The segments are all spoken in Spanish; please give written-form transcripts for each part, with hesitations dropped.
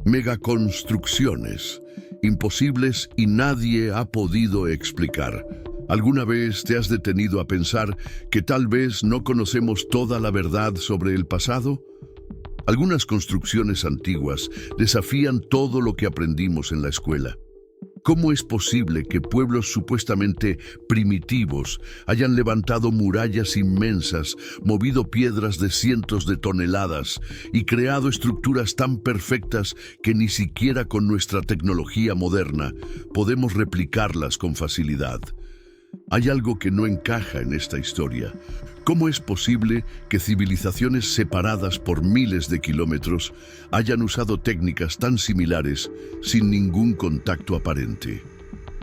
Megaconstrucciones, imposibles y nadie ha podido explicar. ¿Alguna vez te has detenido a pensar que tal vez no conocemos toda la verdad sobre el pasado? Algunas construcciones antiguas desafían todo lo que aprendimos en la escuela. ¿Cómo es posible que pueblos supuestamente primitivos hayan levantado murallas inmensas, movido piedras de cientos de toneladas y creado estructuras tan perfectas que ni siquiera con nuestra tecnología moderna podemos replicarlas con facilidad? Hay algo que no encaja en esta historia. ¿Cómo es posible que civilizaciones separadas por miles de kilómetros hayan usado técnicas tan similares sin ningún contacto aparente?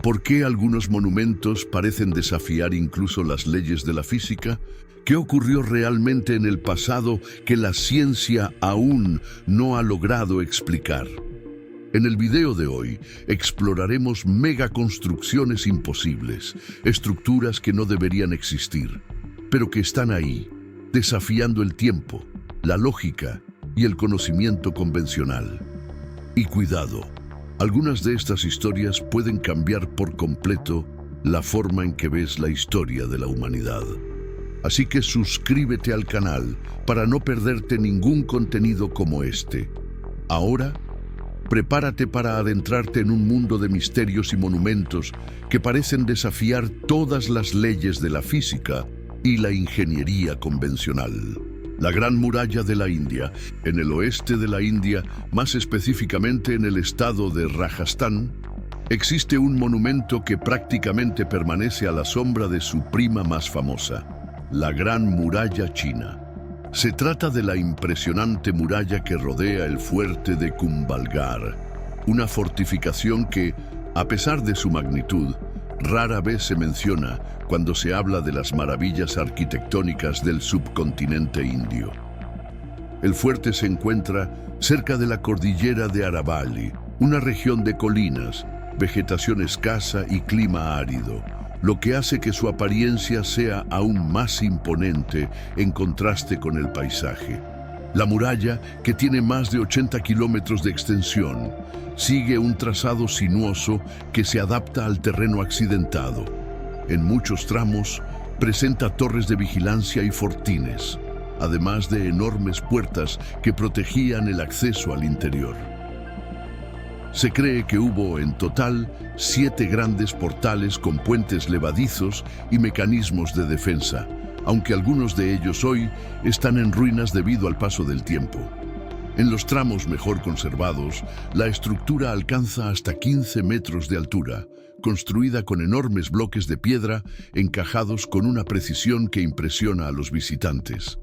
¿Por qué algunos monumentos parecen desafiar incluso las leyes de la física? ¿Qué ocurrió realmente en el pasado que la ciencia aún no ha logrado explicar? En el video de hoy exploraremos megaconstrucciones imposibles, estructuras que no deberían existir, pero que están ahí, desafiando el tiempo, la lógica y el conocimiento convencional. Y cuidado, algunas de estas historias pueden cambiar por completo la forma en que ves la historia de la humanidad. Así que suscríbete al canal para no perderte ningún contenido como este. Ahora, prepárate para adentrarte en un mundo de misterios y monumentos que parecen desafiar todas las leyes de la física y la ingeniería convencional. La Gran Muralla de la India, en el oeste de la India, más específicamente en el estado de Rajastán, existe un monumento que prácticamente permanece a la sombra de su prima más famosa, la Gran Muralla China. Se trata de la impresionante muralla que rodea el fuerte de Kumbhalgarh, una fortificación que, a pesar de su magnitud, rara vez se menciona cuando se habla de las maravillas arquitectónicas del subcontinente indio. El fuerte se encuentra cerca de la cordillera de Aravalli, una región de colinas, vegetación escasa y clima árido, lo que hace que su apariencia sea aún más imponente en contraste con el paisaje. La muralla, que tiene más de 80 kilómetros de extensión, sigue un trazado sinuoso que se adapta al terreno accidentado. En muchos tramos, presenta torres de vigilancia y fortines, además de enormes puertas que protegían el acceso al interior. Se cree que hubo en total 7 grandes portales con puentes levadizos y mecanismos de defensa, aunque algunos de ellos hoy están en ruinas debido al paso del tiempo. En los tramos mejor conservados, la estructura alcanza hasta 15 metros de altura, construida con enormes bloques de piedra encajados con una precisión que impresiona a los visitantes.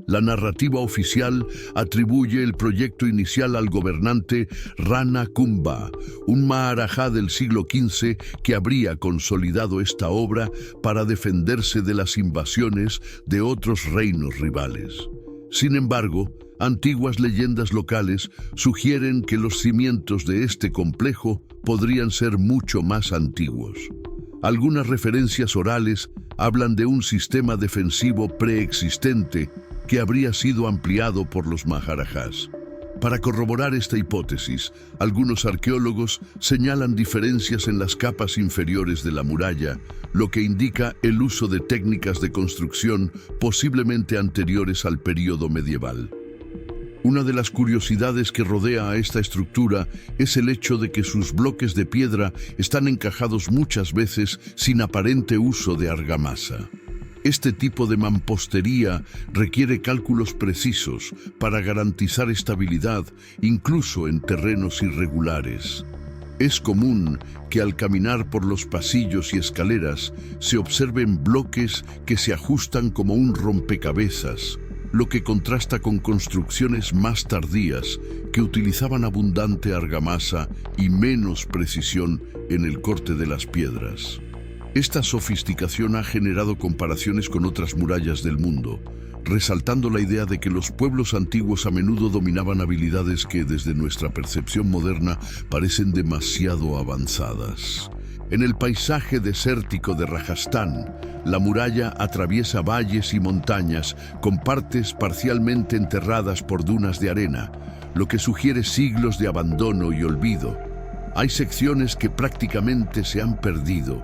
La narrativa oficial atribuye el proyecto inicial al gobernante Rana Kumbha, un maharajá del siglo XV que habría consolidado esta obra para defenderse de las invasiones de otros reinos rivales. Sin embargo, antiguas leyendas locales sugieren que los cimientos de este complejo podrían ser mucho más antiguos. Algunas referencias orales hablan de un sistema defensivo preexistente que habría sido ampliado por los maharajás. Para corroborar esta hipótesis, algunos arqueólogos señalan diferencias en las capas inferiores de la muralla, lo que indica el uso de técnicas de construcción posiblemente anteriores al período medieval. Una de las curiosidades que rodea a esta estructura es el hecho de que sus bloques de piedra están encajados muchas veces sin aparente uso de argamasa. Este tipo de mampostería requiere cálculos precisos para garantizar estabilidad, incluso en terrenos irregulares. Es común que al caminar por los pasillos y escaleras se observen bloques que se ajustan como un rompecabezas, lo que contrasta con construcciones más tardías que utilizaban abundante argamasa y menos precisión en el corte de las piedras. Esta sofisticación ha generado comparaciones con otras murallas del mundo, resaltando la idea de que los pueblos antiguos a menudo dominaban habilidades que, desde nuestra percepción moderna, parecen demasiado avanzadas. En el paisaje desértico de Rajastán, la muralla atraviesa valles y montañas con partes parcialmente enterradas por dunas de arena, lo que sugiere siglos de abandono y olvido. Hay secciones que prácticamente se han perdido,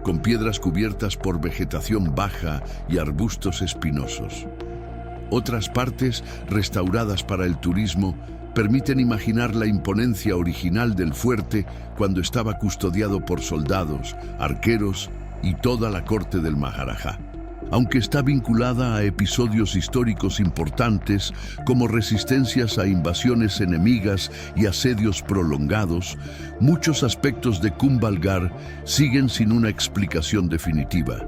con piedras cubiertas por vegetación baja y arbustos espinosos. Otras partes, restauradas para el turismo, permiten imaginar la imponencia original del fuerte cuando estaba custodiado por soldados, arqueros y toda la corte del Maharaja. Aunque está vinculada a episodios históricos importantes como resistencias a invasiones enemigas y asedios prolongados, muchos aspectos de Kumbhalgarh siguen sin una explicación definitiva.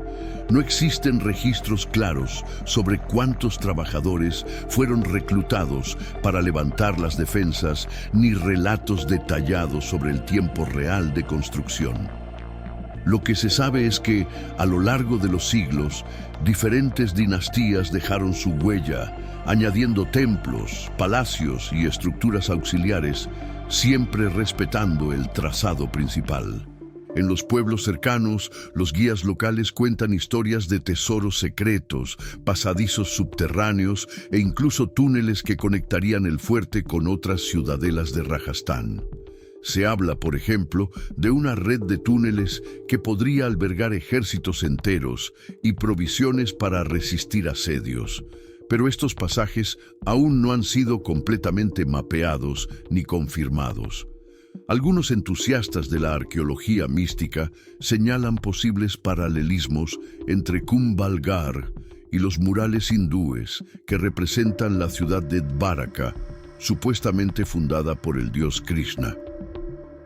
No existen registros claros sobre cuántos trabajadores fueron reclutados para levantar las defensas, ni relatos detallados sobre el tiempo real de construcción. Lo que se sabe es que, a lo largo de los siglos, diferentes dinastías dejaron su huella, añadiendo templos, palacios y estructuras auxiliares, siempre respetando el trazado principal. En los pueblos cercanos, los guías locales cuentan historias de tesoros secretos, pasadizos subterráneos e incluso túneles que conectarían el fuerte con otras ciudadelas de Rajastán. Se habla, por ejemplo, de una red de túneles que podría albergar ejércitos enteros y provisiones para resistir asedios. Pero estos pasajes aún no han sido completamente mapeados ni confirmados. Algunos entusiastas de la arqueología mística señalan posibles paralelismos entre Kumbhalgarh y los murales hindúes que representan la ciudad de Dvaraka, supuestamente fundada por el dios Krishna.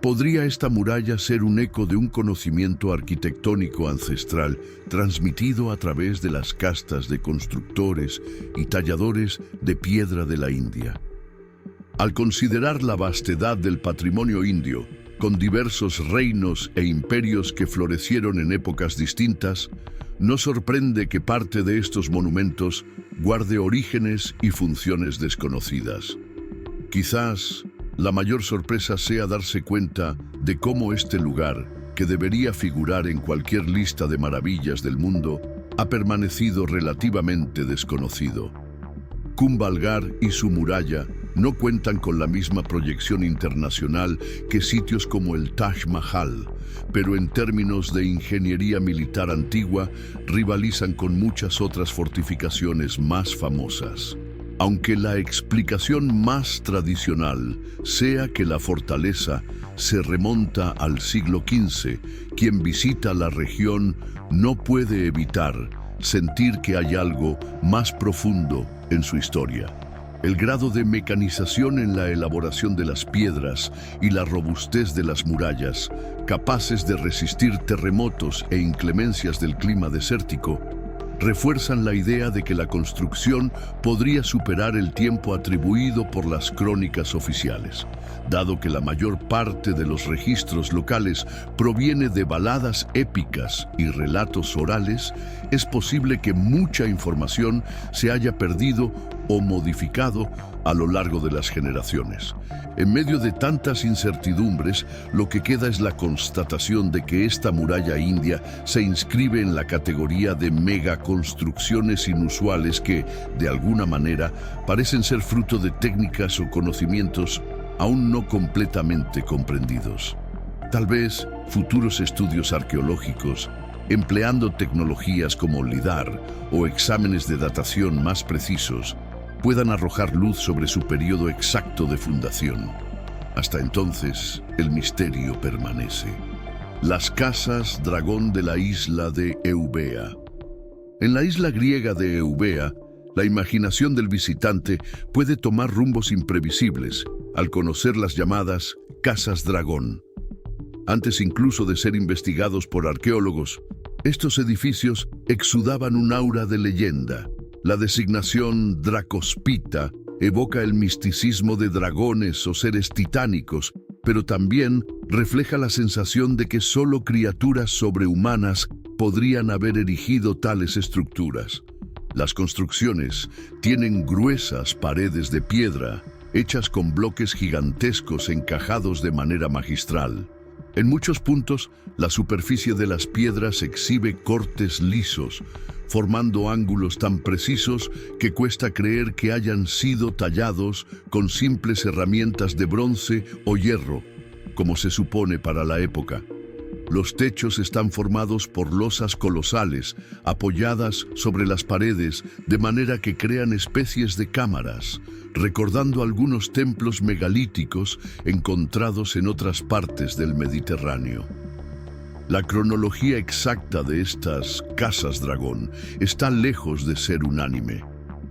¿Podría esta muralla ser un eco de un conocimiento arquitectónico ancestral transmitido a través de las castas de constructores y talladores de piedra de la India? Al considerar la vastedad del patrimonio indio, con diversos reinos e imperios que florecieron en épocas distintas, no sorprende que parte de estos monumentos guarde orígenes y funciones desconocidas. Quizás la mayor sorpresa sea darse cuenta de cómo este lugar, que debería figurar en cualquier lista de maravillas del mundo, ha permanecido relativamente desconocido. Kumbhalgarh y su muralla no cuentan con la misma proyección internacional que sitios como el Taj Mahal, pero en términos de ingeniería militar antigua, rivalizan con muchas otras fortificaciones más famosas. Aunque la explicación más tradicional sea que la fortaleza se remonta al siglo XV, quien visita la región no puede evitar sentir que hay algo más profundo en su historia. El grado de mecanización en la elaboración de las piedras y la robustez de las murallas, capaces de resistir terremotos e inclemencias del clima desértico, refuerzan la idea de que la construcción podría superar el tiempo atribuido por las crónicas oficiales. Dado que la mayor parte de los registros locales proviene de baladas épicas y relatos orales, es posible que mucha información se haya perdido o modificado a lo largo de las generaciones. En medio de tantas incertidumbres, lo que queda es la constatación de que esta muralla india se inscribe en la categoría de megaconstrucciones inusuales que, de alguna manera, parecen ser fruto de técnicas o conocimientos aún no completamente comprendidos. Tal vez futuros estudios arqueológicos, empleando tecnologías como LIDAR o exámenes de datación más precisos, puedan arrojar luz sobre su periodo exacto de fundación. Hasta entonces, el misterio permanece. Las casas dragón de la isla de Eubea. En la isla griega de Eubea, la imaginación del visitante puede tomar rumbos imprevisibles al conocer las llamadas casas dragón. Antes incluso de ser investigados por arqueólogos, estos edificios exudaban un aura de leyenda. La designación Dracospita evoca el misticismo de dragones o seres titánicos, pero también refleja la sensación de que solo criaturas sobrehumanas podrían haber erigido tales estructuras. Las construcciones tienen gruesas paredes de piedra, hechas con bloques gigantescos encajados de manera magistral. En muchos puntos, la superficie de las piedras exhibe cortes lisos, formando ángulos tan precisos que cuesta creer que hayan sido tallados con simples herramientas de bronce o hierro, como se supone para la época. Los techos están formados por losas colosales, apoyadas sobre las paredes, de manera que crean especies de cámaras, recordando algunos templos megalíticos encontrados en otras partes del Mediterráneo. La cronología exacta de estas casas dragón está lejos de ser unánime.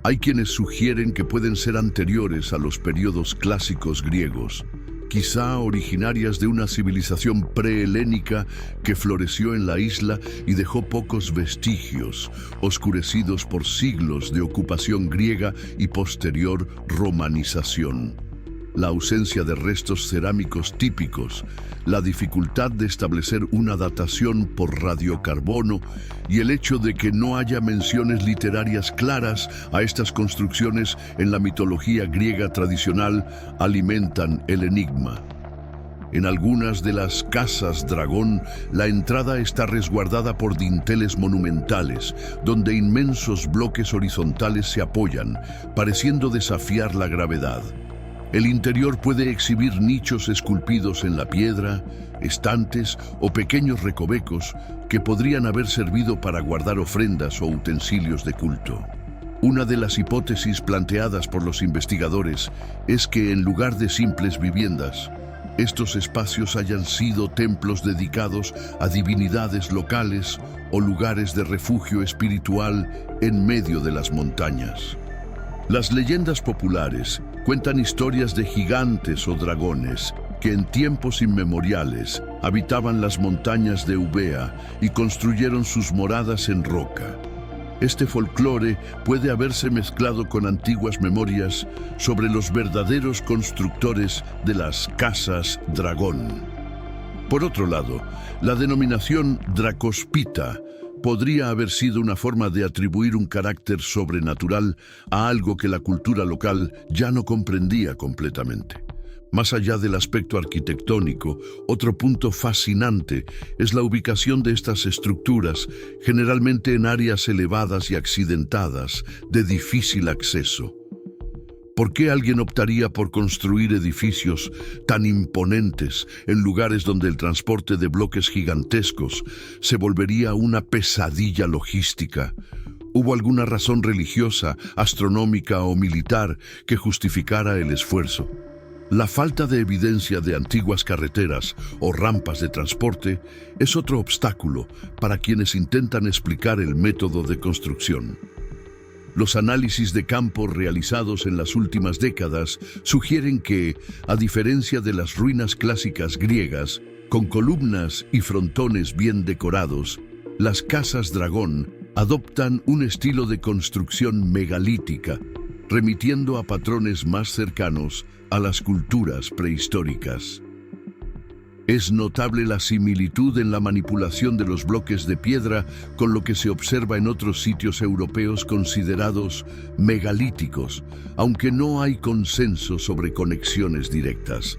Hay quienes sugieren que pueden ser anteriores a los periodos clásicos griegos, quizá originarias de una civilización prehelénica que floreció en la isla y dejó pocos vestigios, oscurecidos por siglos de ocupación griega y posterior romanización. La ausencia de restos cerámicos típicos, la dificultad de establecer una datación por radiocarbono y el hecho de que no haya menciones literarias claras a estas construcciones en la mitología griega tradicional alimentan el enigma. En algunas de las casas dragón, la entrada está resguardada por dinteles monumentales, donde inmensos bloques horizontales se apoyan, pareciendo desafiar la gravedad. El interior puede exhibir nichos esculpidos en la piedra, estantes o pequeños recovecos que podrían haber servido para guardar ofrendas o utensilios de culto. Una de las hipótesis planteadas por los investigadores es que en lugar de simples viviendas, estos espacios hayan sido templos dedicados a divinidades locales o lugares de refugio espiritual en medio de las montañas. Las leyendas populares cuentan historias de gigantes o dragones que en tiempos inmemoriales habitaban las montañas de Eubea y construyeron sus moradas en roca. Este folclore puede haberse mezclado con antiguas memorias sobre los verdaderos constructores de las casas dragón. Por otro lado, la denominación dracospita podría haber sido una forma de atribuir un carácter sobrenatural a algo que la cultura local ya no comprendía completamente. Más allá del aspecto arquitectónico, otro punto fascinante es la ubicación de estas estructuras, generalmente en áreas elevadas y accidentadas, de difícil acceso. ¿Por qué alguien optaría por construir edificios tan imponentes en lugares donde el transporte de bloques gigantescos se volvería una pesadilla logística? ¿Hubo alguna razón religiosa, astronómica o militar que justificara el esfuerzo? La falta de evidencia de antiguas carreteras o rampas de transporte es otro obstáculo para quienes intentan explicar el método de construcción. Los análisis de campo realizados en las últimas décadas sugieren que, a diferencia de las ruinas clásicas griegas, con columnas y frontones bien decorados, las casas dragón adoptan un estilo de construcción megalítica, remitiendo a patrones más cercanos a las culturas prehistóricas. Es notable la similitud en la manipulación de los bloques de piedra con lo que se observa en otros sitios europeos considerados megalíticos, aunque no hay consenso sobre conexiones directas.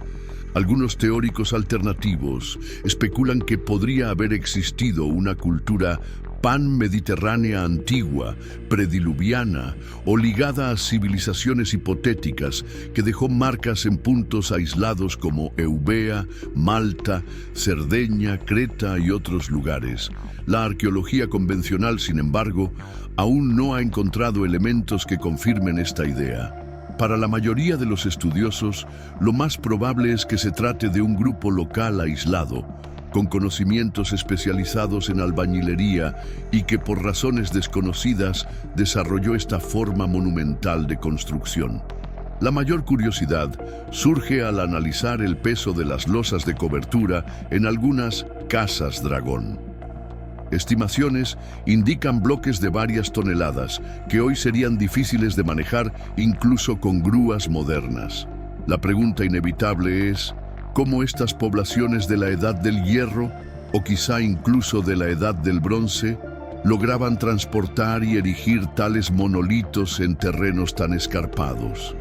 Algunos teóricos alternativos especulan que podría haber existido una cultura pan-mediterránea antigua, prediluviana o ligada a civilizaciones hipotéticas que dejó marcas en puntos aislados como Eubea, Malta, Cerdeña, Creta y otros lugares. La arqueología convencional, sin embargo, aún no ha encontrado elementos que confirmen esta idea. Para la mayoría de los estudiosos, lo más probable es que se trate de un grupo local aislado, con conocimientos especializados en albañilería y que por razones desconocidas desarrolló esta forma monumental de construcción. La mayor curiosidad surge al analizar el peso de las losas de cobertura en algunas casas dragón. Estimaciones indican bloques de varias toneladas que hoy serían difíciles de manejar incluso con grúas modernas. La pregunta inevitable es: ¿cómo estas poblaciones de la Edad del Hierro, o quizá incluso de la Edad del Bronce, lograban transportar y erigir tales monolitos en terrenos tan escarpados?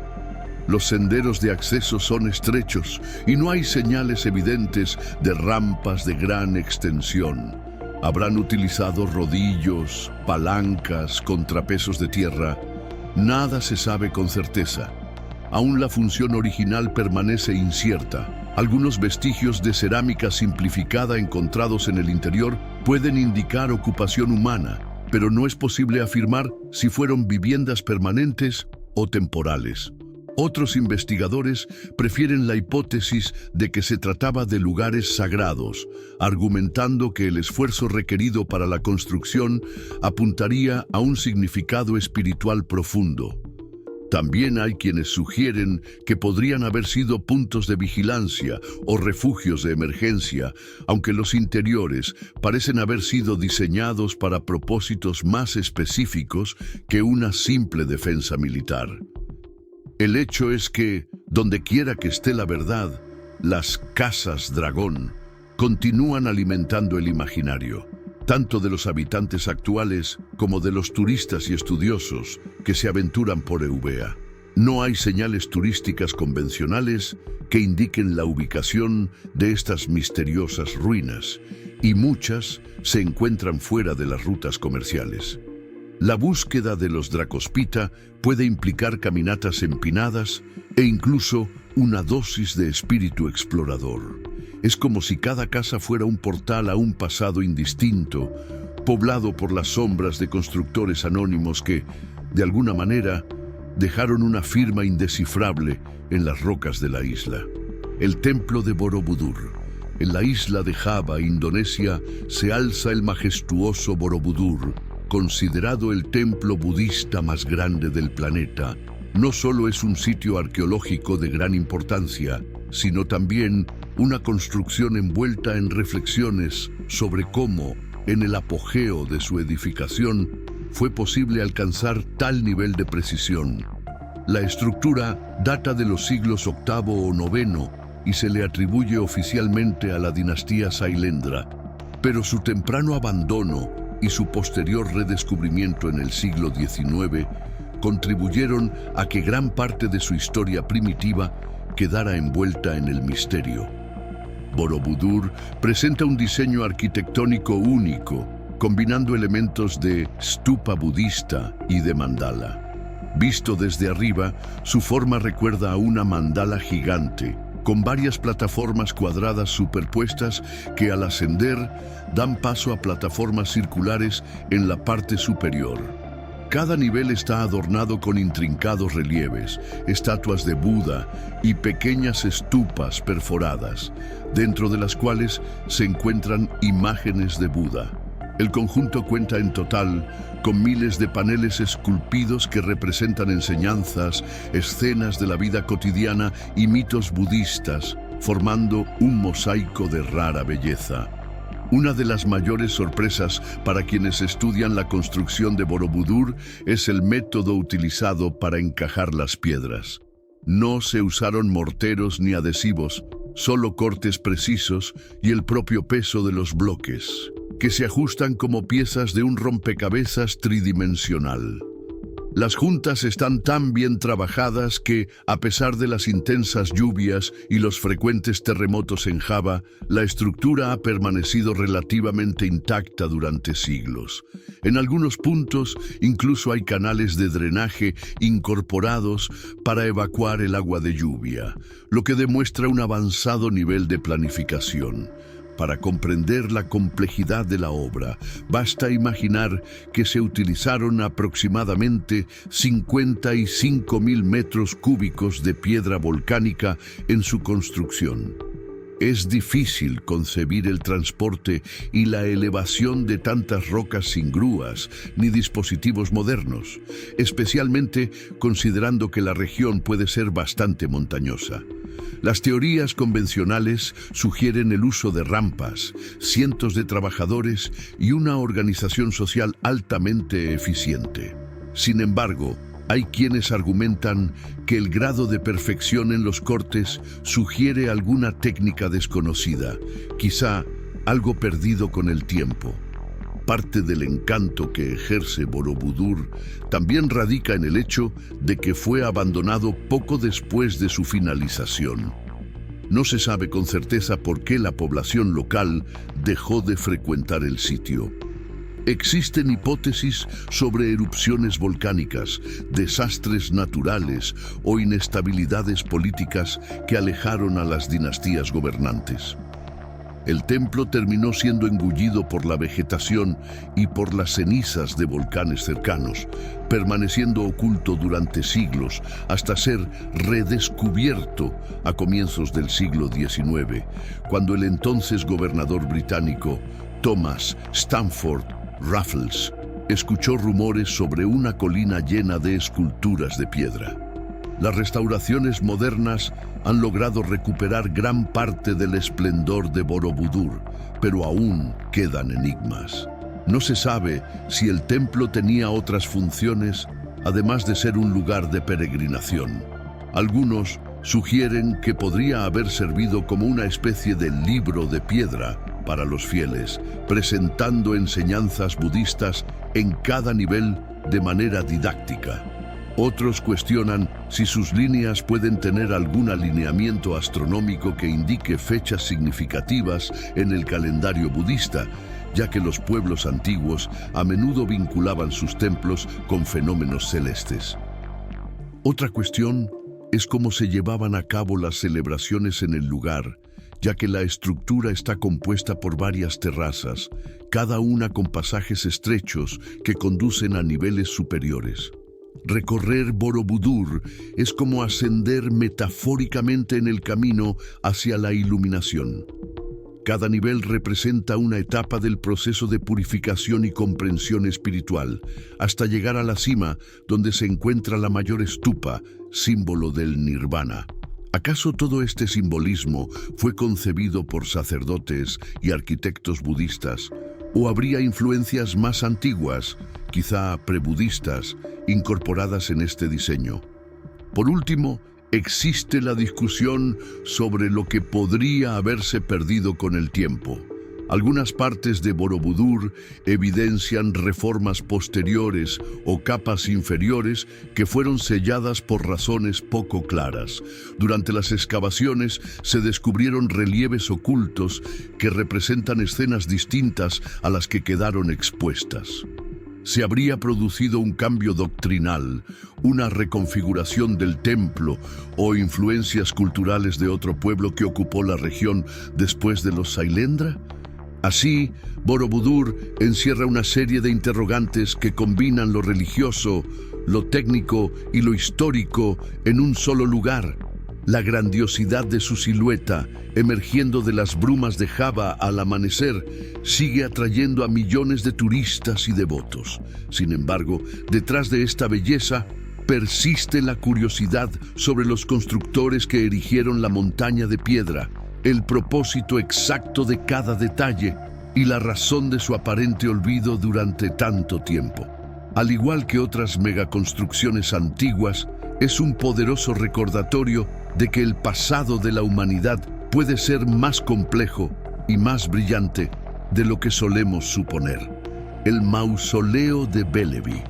Los senderos de acceso son estrechos y no hay señales evidentes de rampas de gran extensión. Habrán utilizado rodillos, palancas, contrapesos de tierra. Nada se sabe con certeza. Aún la función original permanece incierta. Algunos vestigios de cerámica simplificada encontrados en el interior pueden indicar ocupación humana, pero no es posible afirmar si fueron viviendas permanentes o temporales. Otros investigadores prefieren la hipótesis de que se trataba de lugares sagrados, argumentando que el esfuerzo requerido para la construcción apuntaría a un significado espiritual profundo. También hay quienes sugieren que podrían haber sido puntos de vigilancia o refugios de emergencia, aunque los interiores parecen haber sido diseñados para propósitos más específicos que una simple defensa militar. El hecho es que, donde quiera que esté la verdad, las casas dragón continúan alimentando el imaginario, tanto de los habitantes actuales como de los turistas y estudiosos que se aventuran por Eubea. No hay señales turísticas convencionales que indiquen la ubicación de estas misteriosas ruinas, y muchas se encuentran fuera de las rutas comerciales. La búsqueda de los Dracospita puede implicar caminatas empinadas e incluso una dosis de espíritu explorador. Es como si cada casa fuera un portal a un pasado indistinto, poblado por las sombras de constructores anónimos que, de alguna manera, dejaron una firma indescifrable en las rocas de la isla. El templo de Borobudur. En la isla de Java, Indonesia, se alza el majestuoso Borobudur, considerado el templo budista más grande del planeta. No solo es un sitio arqueológico de gran importancia, sino también una construcción envuelta en reflexiones sobre cómo, en el apogeo de su edificación, fue posible alcanzar tal nivel de precisión. La estructura data de los siglos VIII o IX y se le atribuye oficialmente a la dinastía Sailendra, pero su temprano abandono y su posterior redescubrimiento en el siglo XIX contribuyeron a que gran parte de su historia primitiva quedara envuelta en el misterio. Borobudur presenta un diseño arquitectónico único, combinando elementos de stupa budista y de mandala. Visto desde arriba, su forma recuerda a una mandala gigante, con varias plataformas cuadradas superpuestas que al ascender dan paso a plataformas circulares en la parte superior. Cada nivel está adornado con intrincados relieves, estatuas de Buda y pequeñas estupas perforadas, dentro de las cuales se encuentran imágenes de Buda. El conjunto cuenta en total con miles de paneles esculpidos que representan enseñanzas, escenas de la vida cotidiana y mitos budistas, formando un mosaico de rara belleza. Una de las mayores sorpresas para quienes estudian la construcción de Borobudur es el método utilizado para encajar las piedras. No se usaron morteros ni adhesivos, solo cortes precisos y el propio peso de los bloques, que se ajustan como piezas de un rompecabezas tridimensional. Las juntas están tan bien trabajadas que, a pesar de las intensas lluvias y los frecuentes terremotos en Java, la estructura ha permanecido relativamente intacta durante siglos. En algunos puntos, incluso hay canales de drenaje incorporados para evacuar el agua de lluvia, lo que demuestra un avanzado nivel de planificación. Para comprender la complejidad de la obra, basta imaginar que se utilizaron aproximadamente 55.000 metros cúbicos de piedra volcánica en su construcción. Es difícil concebir el transporte y la elevación de tantas rocas sin grúas ni dispositivos modernos, especialmente considerando que la región puede ser bastante montañosa. Las teorías convencionales sugieren el uso de rampas, cientos de trabajadores y una organización social altamente eficiente. Sin embargo, hay quienes argumentan que el grado de perfección en los cortes sugiere alguna técnica desconocida, quizá algo perdido con el tiempo. Parte del encanto que ejerce Borobudur también radica en el hecho de que fue abandonado poco después de su finalización. No se sabe con certeza por qué la población local dejó de frecuentar el sitio. Existen hipótesis sobre erupciones volcánicas, desastres naturales o inestabilidades políticas que alejaron a las dinastías gobernantes. El templo terminó siendo engullido por la vegetación y por las cenizas de volcanes cercanos, permaneciendo oculto durante siglos hasta ser redescubierto a comienzos del siglo XIX, cuando el entonces gobernador británico Thomas Stamford Raffles escuchó rumores sobre una colina llena de esculturas de piedra. Las restauraciones modernas han logrado recuperar gran parte del esplendor de Borobudur, pero aún quedan enigmas. No se sabe si el templo tenía otras funciones, además de ser un lugar de peregrinación. Algunos sugieren que podría haber servido como una especie de libro de piedra para los fieles, presentando enseñanzas budistas en cada nivel de manera didáctica. Otros cuestionan si sus líneas pueden tener algún alineamiento astronómico que indique fechas significativas en el calendario budista, ya que los pueblos antiguos a menudo vinculaban sus templos con fenómenos celestes. Otra cuestión es cómo se llevaban a cabo las celebraciones en el lugar, ya que la estructura está compuesta por varias terrazas, cada una con pasajes estrechos que conducen a niveles superiores. Recorrer Borobudur es como ascender metafóricamente en el camino hacia la iluminación. Cada nivel representa una etapa del proceso de purificación y comprensión espiritual, hasta llegar a la cima, donde se encuentra la mayor stupa, símbolo del nirvana. ¿Acaso todo este simbolismo fue concebido por sacerdotes y arquitectos budistas? ¿O habría influencias más antiguas, quizá prebudistas, incorporadas en este diseño? Por último, existe la discusión sobre lo que podría haberse perdido con el tiempo. Algunas partes de Borobudur evidencian reformas posteriores o capas inferiores que fueron selladas por razones poco claras. Durante las excavaciones se descubrieron relieves ocultos que representan escenas distintas a las que quedaron expuestas. Se habría producido un cambio doctrinal, una reconfiguración del templo o influencias culturales de otro pueblo que ocupó la región después de los Sailendra. Así, Borobudur encierra una serie de interrogantes que combinan lo religioso, lo técnico y lo histórico en un solo lugar. La grandiosidad de su silueta, emergiendo de las brumas de Java al amanecer, sigue atrayendo a millones de turistas y devotos. Sin embargo, detrás de esta belleza, persiste la curiosidad sobre los constructores que erigieron la montaña de piedra, el propósito exacto de cada detalle y la razón de su aparente olvido durante tanto tiempo. Al igual que otras megaconstrucciones antiguas, es un poderoso recordatorio de que el pasado de la humanidad puede ser más complejo y más brillante de lo que solemos suponer. El mausoleo de Belevi.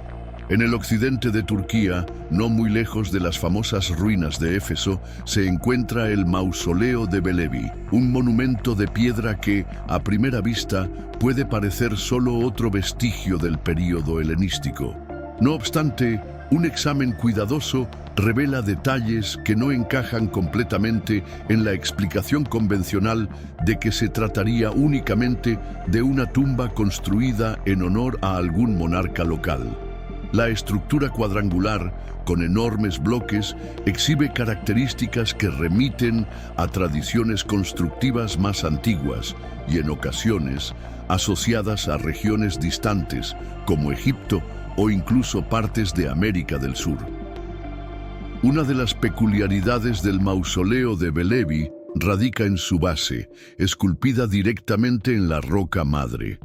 En el occidente de Turquía, no muy lejos de las famosas ruinas de Éfeso, se encuentra el mausoleo de Belevi, un monumento de piedra que, a primera vista, puede parecer solo otro vestigio del período helenístico. No obstante, un examen cuidadoso revela detalles que no encajan completamente en la explicación convencional de que se trataría únicamente de una tumba construida en honor a algún monarca local. La estructura cuadrangular, con enormes bloques, exhibe características que remiten a tradiciones constructivas más antiguas y, en ocasiones, asociadas a regiones distantes, como Egipto o incluso partes de América del Sur. Una de las peculiaridades del mausoleo de Belevi radica en su base, esculpida directamente en la roca madre.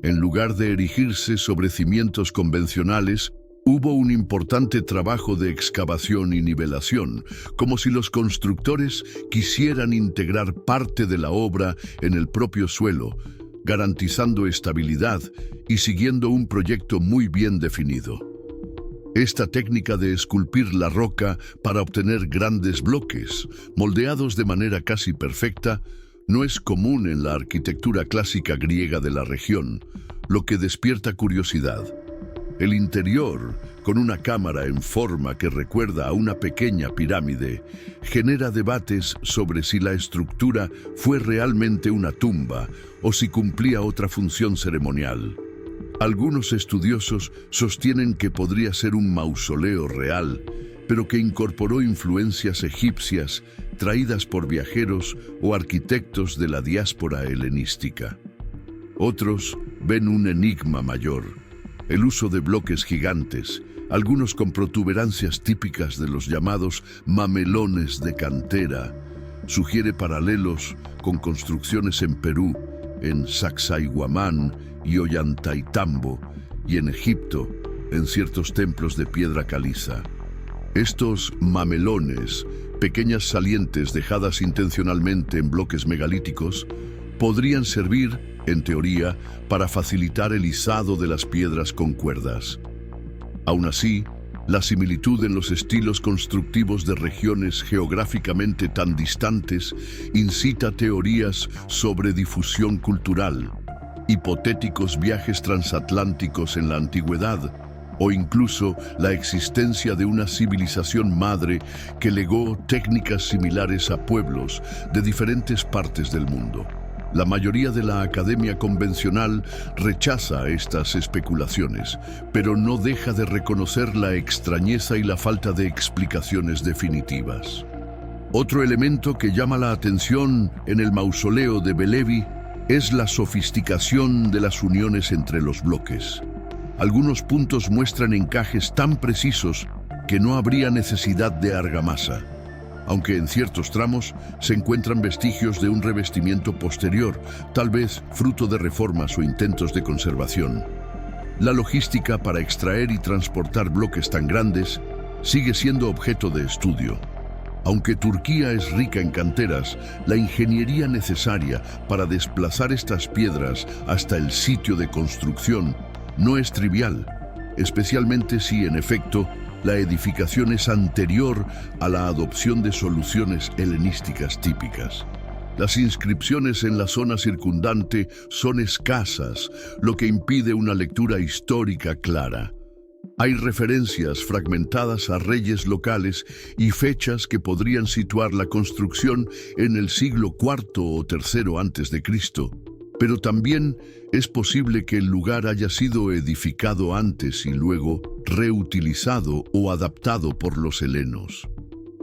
En lugar de erigirse sobre cimientos convencionales, hubo un importante trabajo de excavación y nivelación, como si los constructores quisieran integrar parte de la obra en el propio suelo, garantizando estabilidad y siguiendo un proyecto muy bien definido. Esta técnica de esculpir la roca para obtener grandes bloques, moldeados de manera casi perfecta, no es común en la arquitectura clásica griega de la región, lo que despierta curiosidad. El interior, con una cámara en forma que recuerda a una pequeña pirámide, genera debates sobre si la estructura fue realmente una tumba o si cumplía otra función ceremonial. Algunos estudiosos sostienen que podría ser un mausoleo real, pero que incorporó influencias egipcias traídas por viajeros o arquitectos de la diáspora helenística. Otros ven un enigma mayor: el uso de bloques gigantes, algunos con protuberancias típicas de los llamados mamelones de cantera, sugiere paralelos con construcciones en Perú, en Sacsayhuamán y Ollantaytambo, y en Egipto, en ciertos templos de piedra caliza. Estos mamelones, pequeñas salientes dejadas intencionalmente en bloques megalíticos, podrían servir, en teoría, para facilitar el izado de las piedras con cuerdas. Aún así, la similitud en los estilos constructivos de regiones geográficamente tan distantes incita teorías sobre difusión cultural, hipotéticos viajes transatlánticos en la antigüedad, o incluso la existencia de una civilización madre que legó técnicas similares a pueblos de diferentes partes del mundo. La mayoría de la academia convencional rechaza estas especulaciones, pero no deja de reconocer la extrañeza y la falta de explicaciones definitivas. Otro elemento que llama la atención en el mausoleo de Velevi es la sofisticación de las uniones entre los bloques. Algunos puntos muestran encajes tan precisos que no habría necesidad de argamasa, aunque en ciertos tramos se encuentran vestigios de un revestimiento posterior, tal vez fruto de reformas o intentos de conservación. La logística para extraer y transportar bloques tan grandes sigue siendo objeto de estudio. Aunque Turquía es rica en canteras, la ingeniería necesaria para desplazar estas piedras hasta el sitio de construcción no es trivial, especialmente si, en efecto, la edificación es anterior a la adopción de soluciones helenísticas típicas. Las inscripciones en la zona circundante son escasas, lo que impide una lectura histórica clara. Hay referencias fragmentadas a reyes locales y fechas que podrían situar la construcción en el siglo IV o III a.C., pero también es posible que el lugar haya sido edificado antes y luego reutilizado o adaptado por los helenos.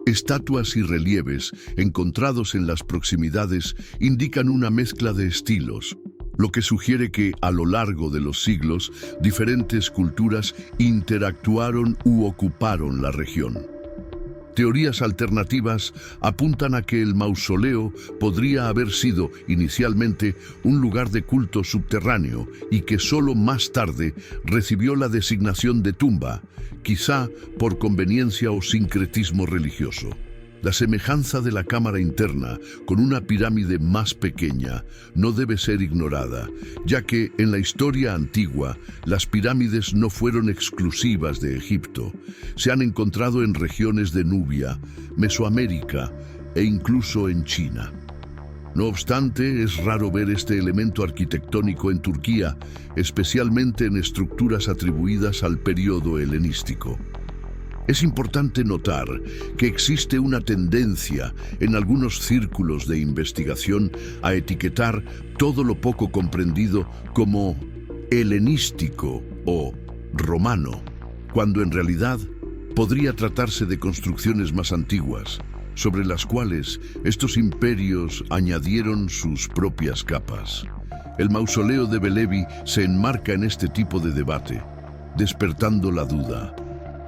Estatuas y relieves encontrados en las proximidades indican una mezcla de estilos, lo que sugiere que, a lo largo de los siglos, diferentes culturas interactuaron u ocuparon la región. Teorías alternativas apuntan a que el mausoleo podría haber sido inicialmente un lugar de culto subterráneo y que solo más tarde recibió la designación de tumba, quizá por conveniencia o sincretismo religioso. La semejanza de la cámara interna con una pirámide más pequeña no debe ser ignorada, ya que en la historia antigua las pirámides no fueron exclusivas de Egipto. Se han encontrado en regiones de Nubia, Mesoamérica e incluso en China. No obstante, es raro ver este elemento arquitectónico en Turquía, especialmente en estructuras atribuidas al período helenístico. Es importante notar que existe una tendencia en algunos círculos de investigación a etiquetar todo lo poco comprendido como helenístico o romano, cuando en realidad podría tratarse de construcciones más antiguas, sobre las cuales estos imperios añadieron sus propias capas. El mausoleo de Velevi se enmarca en este tipo de debate, despertando la duda.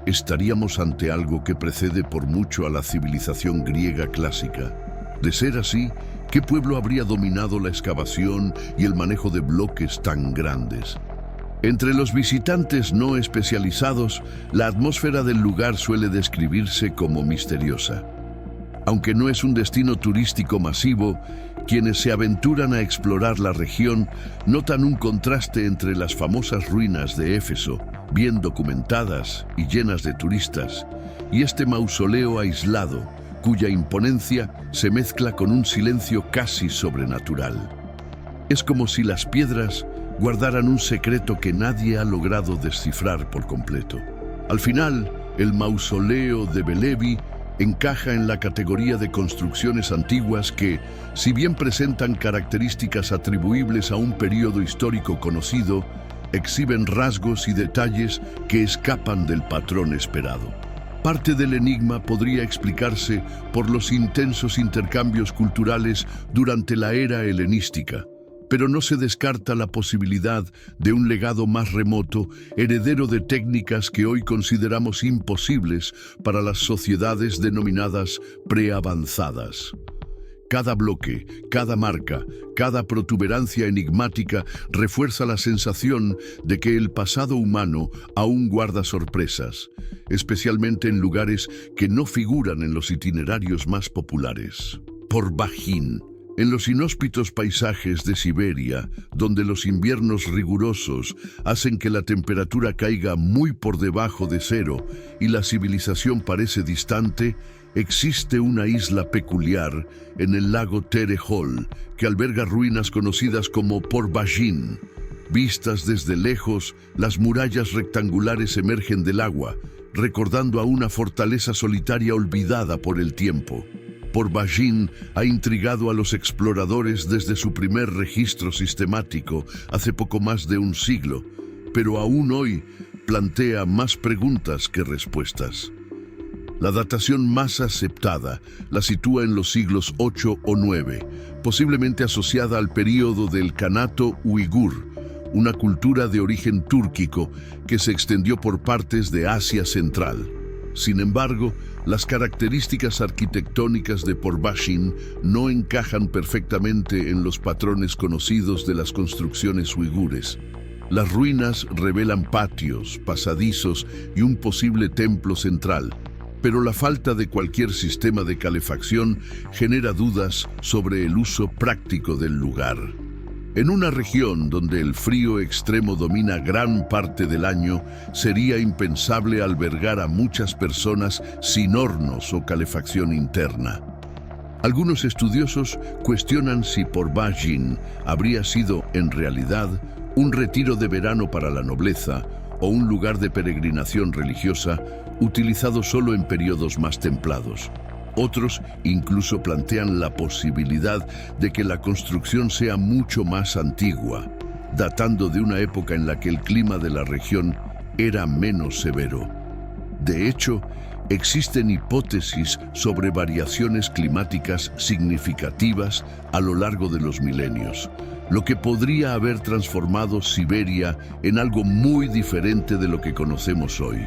¿Estaríamos ante algo que precede por mucho a la civilización griega clásica? De ser así, ¿qué pueblo habría dominado la excavación y el manejo de bloques tan grandes? Entre los visitantes no especializados, la atmósfera del lugar suele describirse como misteriosa. Aunque no es un destino turístico masivo, quienes se aventuran a explorar la región notan un contraste entre las famosas ruinas de Éfeso, bien documentadas y llenas de turistas, y este mausoleo aislado, cuya imponencia se mezcla con un silencio casi sobrenatural. Es como si las piedras guardaran un secreto que nadie ha logrado descifrar por completo. Al final, el mausoleo de Velebi encaja en la categoría de construcciones antiguas que, si bien presentan características atribuibles a un periodo histórico conocido, exhiben rasgos y detalles que escapan del patrón esperado. Parte del enigma podría explicarse por los intensos intercambios culturales durante la era helenística, pero no se descarta la posibilidad de un legado más remoto, heredero de técnicas que hoy consideramos imposibles para las sociedades denominadas preavanzadas. Cada bloque, cada marca, cada protuberancia enigmática refuerza la sensación de que el pasado humano aún guarda sorpresas, especialmente en lugares que no figuran en los itinerarios más populares. Porbajín. En los inhóspitos paisajes de Siberia, donde los inviernos rigurosos hacen que la temperatura caiga muy por debajo de cero y la civilización parece distante, existe una isla peculiar en el lago Terehol que alberga ruinas conocidas como Porbajín. Vistas desde lejos, las murallas rectangulares emergen del agua, recordando a una fortaleza solitaria olvidada por el tiempo. Porbajín ha intrigado a los exploradores desde su primer registro sistemático hace poco más de un siglo, pero aún hoy plantea más preguntas que respuestas. La datación más aceptada la sitúa en los siglos 8 o 9, posiblemente asociada al período del Kanato Uigur, una cultura de origen túrquico que se extendió por partes de Asia Central. Sin embargo, las características arquitectónicas de Porbajín no encajan perfectamente en los patrones conocidos de las construcciones uigures. Las ruinas revelan patios, pasadizos y un posible templo central, pero la falta de cualquier sistema de calefacción genera dudas sobre el uso práctico del lugar. En una región donde el frío extremo domina gran parte del año, sería impensable albergar a muchas personas sin hornos o calefacción interna. Algunos estudiosos cuestionan si Porbajín habría sido, en realidad, un retiro de verano para la nobleza o un lugar de peregrinación religiosa utilizado solo en periodos más templados. Otros incluso plantean la posibilidad de que la construcción sea mucho más antigua, datando de una época en la que el clima de la región era menos severo. De hecho, existen hipótesis sobre variaciones climáticas significativas a lo largo de los milenios, lo que podría haber transformado Siberia en algo muy diferente de lo que conocemos hoy.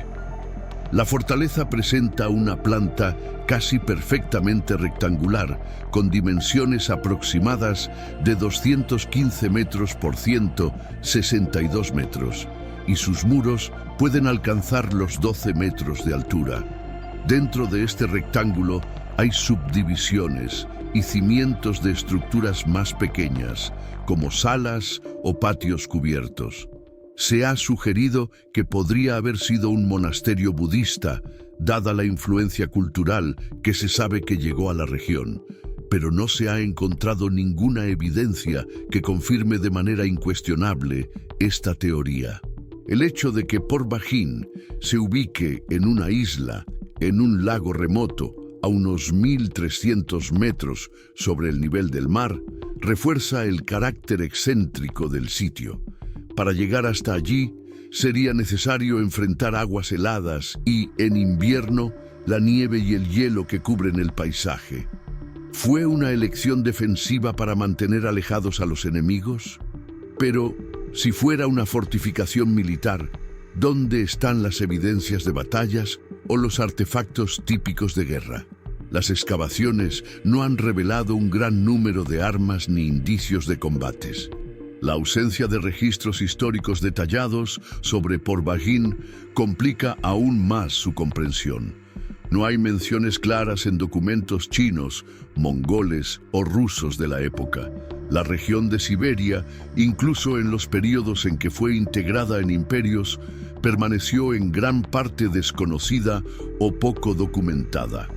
La fortaleza presenta una planta casi perfectamente rectangular, con dimensiones aproximadas de 215 metros por 162 metros, y sus muros pueden alcanzar los 12 metros de altura. Dentro de este rectángulo hay subdivisiones y cimientos de estructuras más pequeñas, como salas o patios cubiertos. Se ha sugerido que podría haber sido un monasterio budista, dada la influencia cultural que se sabe que llegó a la región, pero no se ha encontrado ninguna evidencia que confirme de manera incuestionable esta teoría. El hecho de que Porbajín se ubique en una isla, en un lago remoto, a unos 1.300 metros sobre el nivel del mar, refuerza el carácter excéntrico del sitio. Para llegar hasta allí, sería necesario enfrentar aguas heladas y, en invierno, la nieve y el hielo que cubren el paisaje. ¿Fue una elección defensiva para mantener alejados a los enemigos? Pero, si fuera una fortificación militar, ¿dónde están las evidencias de batallas o los artefactos típicos de guerra? Las excavaciones no han revelado un gran número de armas ni indicios de combates. La ausencia de registros históricos detallados sobre Porbajín complica aún más su comprensión. No hay menciones claras en documentos chinos, mongoles o rusos de la época. La región de Siberia, incluso en los periodos en que fue integrada en imperios, permaneció en gran parte desconocida o poco documentada.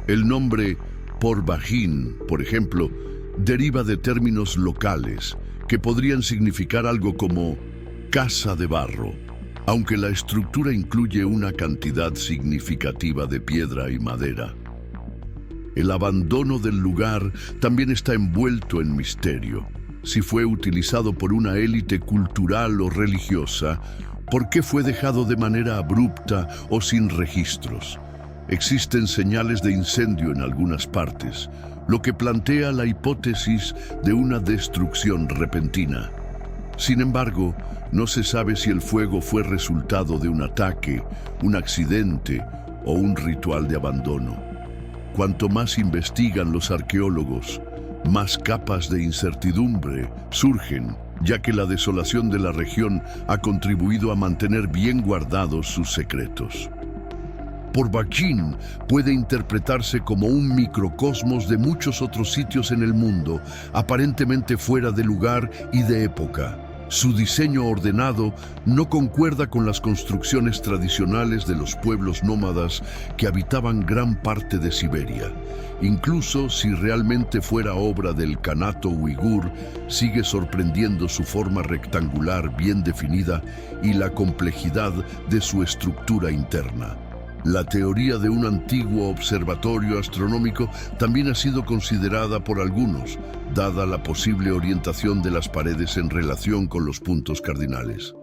El nombre Por-Bajín, por ejemplo, deriva de términos locales que podrían significar algo como casa de barro, aunque la estructura incluye una cantidad significativa de piedra y madera. El abandono del lugar también está envuelto en misterio. Si fue utilizado por una élite cultural o religiosa, ¿por qué fue dejado de manera abrupta o sin registros? Existen señales de incendio en algunas partes, lo que plantea la hipótesis de una destrucción repentina. Sin embargo, no se sabe si el fuego fue resultado de un ataque, un accidente o un ritual de abandono. Cuanto más investigan los arqueólogos, más capas de incertidumbre surgen, ya que la desolación de la región ha contribuido a mantener bien guardados sus secretos. Por-Bajín puede interpretarse como un microcosmos de muchos otros sitios en el mundo, aparentemente fuera de lugar y de época. Su diseño ordenado no concuerda con las construcciones tradicionales de los pueblos nómadas que habitaban gran parte de Siberia. Incluso si realmente fuera obra del Kanato uigur, sigue sorprendiendo su forma rectangular bien definida y la complejidad de su estructura interna. La teoría de un antiguo observatorio astronómico también ha sido considerada por algunos, dada la posible orientación de las paredes en relación con los puntos cardinales.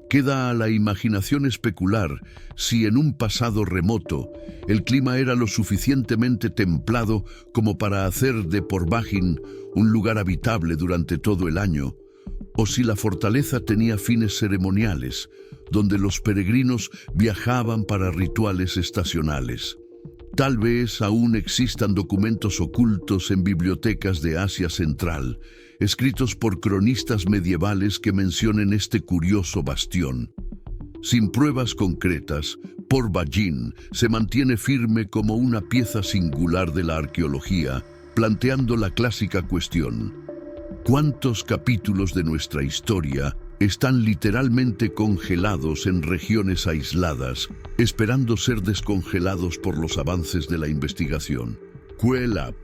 Queda a la imaginación especular si en un pasado remoto el clima era lo suficientemente templado como para hacer de Por-Bajín un lugar habitable durante todo el año, o si la fortaleza tenía fines ceremoniales, donde los peregrinos viajaban para rituales estacionales. Tal vez aún existan documentos ocultos en bibliotecas de Asia Central, escritos por cronistas medievales que mencionen este curioso bastión. Sin pruebas concretas, Por-Bajín se mantiene firme como una pieza singular de la arqueología, planteando la clásica cuestión: ¿cuántos capítulos de nuestra historia están literalmente congelados en regiones aisladas, esperando ser descongelados por los avances de la investigación? Cuelap.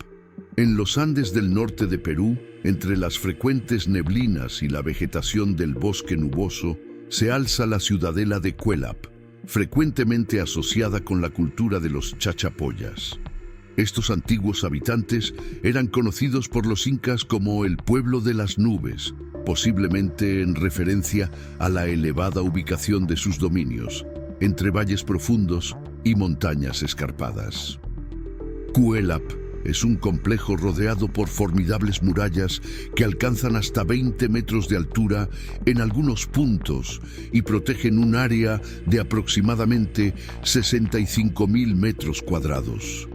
En los Andes del norte de Perú, entre las frecuentes neblinas y la vegetación del bosque nuboso, se alza la ciudadela de Cuelap, frecuentemente asociada con la cultura de los chachapoyas. Estos antiguos habitantes eran conocidos por los incas como el pueblo de las nubes, posiblemente en referencia a la elevada ubicación de sus dominios, entre valles profundos y montañas escarpadas. Cuelap es un complejo rodeado por formidables murallas que alcanzan hasta 20 metros de altura en algunos puntos y protegen un área de aproximadamente 65.000 metros cuadrados.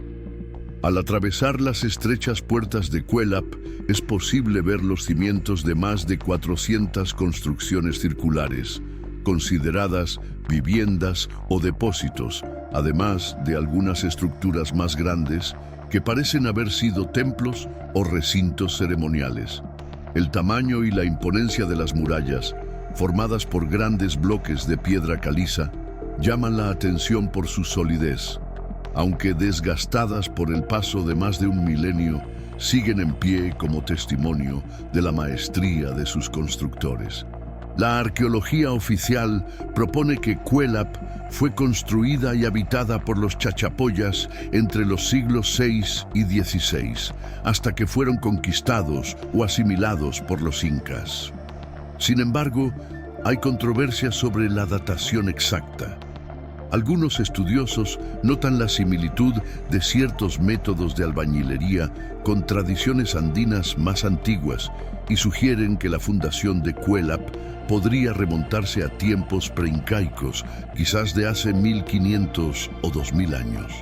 Al atravesar las estrechas puertas de Cuelap, es posible ver los cimientos de más de 400 construcciones circulares, consideradas viviendas o depósitos, además de algunas estructuras más grandes que parecen haber sido templos o recintos ceremoniales. El tamaño y la imponencia de las murallas, formadas por grandes bloques de piedra caliza, llaman la atención por su solidez. Aunque desgastadas por el paso de más de un milenio, siguen en pie como testimonio de la maestría de sus constructores. La arqueología oficial propone que Cuelap fue construida y habitada por los chachapoyas entre los siglos VI y XVI, hasta que fueron conquistados o asimilados por los incas. Sin embargo, hay controversias sobre la datación exacta. Algunos estudiosos notan la similitud de ciertos métodos de albañilería con tradiciones andinas más antiguas y sugieren que la fundación de Cuelap podría remontarse a tiempos preincaicos, quizás de hace 1500 o 2000 años.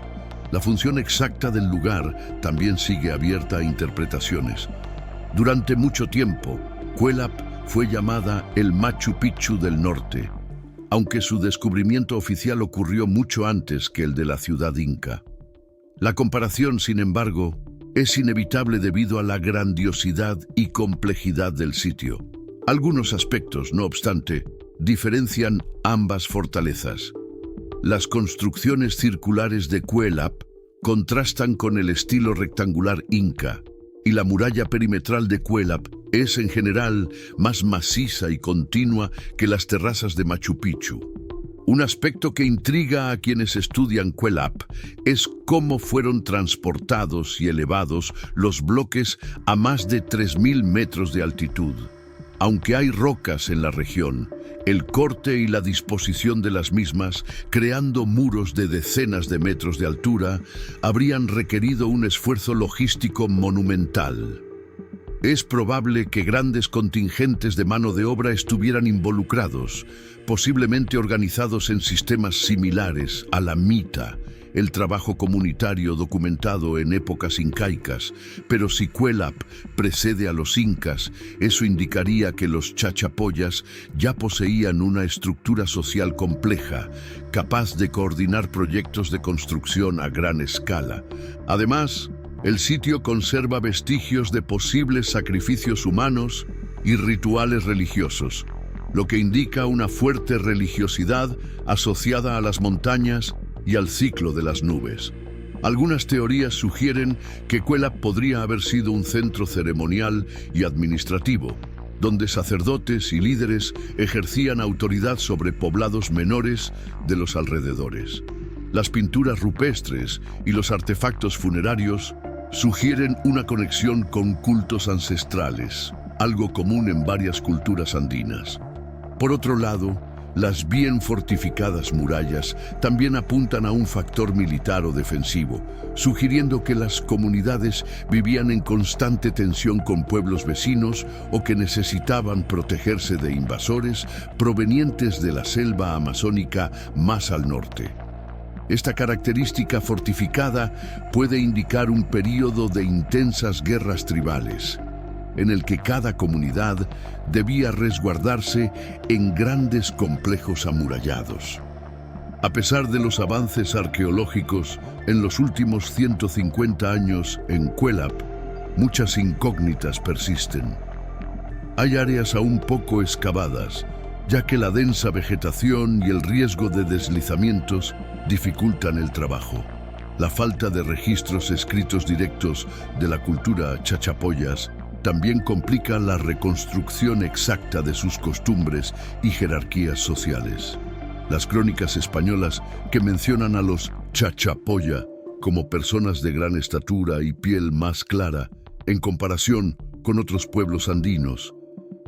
La función exacta del lugar también sigue abierta a interpretaciones. Durante mucho tiempo, Cuelap fue llamada el Machu Picchu del norte, aunque su descubrimiento oficial ocurrió mucho antes que el de la ciudad inca. La comparación, sin embargo, es inevitable debido a la grandiosidad y complejidad del sitio. Algunos aspectos, no obstante, diferencian ambas fortalezas. Las construcciones circulares de Cuelap contrastan con el estilo rectangular inca, y la muralla perimetral de Cuelap es en general más maciza y continua que las terrazas de Machu Picchu. Un aspecto que intriga a quienes estudian Cuelap es cómo fueron transportados y elevados los bloques a más de 3.000 metros de altitud. Aunque hay rocas en la región, el corte y la disposición de las mismas, creando muros de decenas de metros de altura, habrían requerido un esfuerzo logístico monumental. Es probable que grandes contingentes de mano de obra estuvieran involucrados, posiblemente organizados en sistemas similares a la mita, el trabajo comunitario documentado en épocas incaicas, pero si Cuelap precede a los incas, eso indicaría que los chachapoyas ya poseían una estructura social compleja, capaz de coordinar proyectos de construcción a gran escala. Además, el sitio conserva vestigios de posibles sacrificios humanos y rituales religiosos, lo que indica una fuerte religiosidad asociada a las montañas y al ciclo de las nubes. Algunas teorías sugieren que Cuelap podría haber sido un centro ceremonial y administrativo, donde sacerdotes y líderes ejercían autoridad sobre poblados menores de los alrededores. Las pinturas rupestres y los artefactos funerarios sugieren una conexión con cultos ancestrales, algo común en varias culturas andinas. Por otro lado, las bien fortificadas murallas también apuntan a un factor militar o defensivo, sugiriendo que las comunidades vivían en constante tensión con pueblos vecinos o que necesitaban protegerse de invasores provenientes de la selva amazónica más al norte. Esta característica fortificada puede indicar un período de intensas guerras tribales, en el que cada comunidad debía resguardarse en grandes complejos amurallados. A pesar de los avances arqueológicos en los últimos 150 años en Cuelap, muchas incógnitas persisten. Hay áreas aún poco excavadas, ya que la densa vegetación y el riesgo de deslizamientos dificultan el trabajo. La falta de registros escritos directos de la cultura chachapoyas también complica la reconstrucción exacta de sus costumbres y jerarquías sociales. Las crónicas españolas que mencionan a los chachapoya como personas de gran estatura y piel más clara, en comparación con otros pueblos andinos,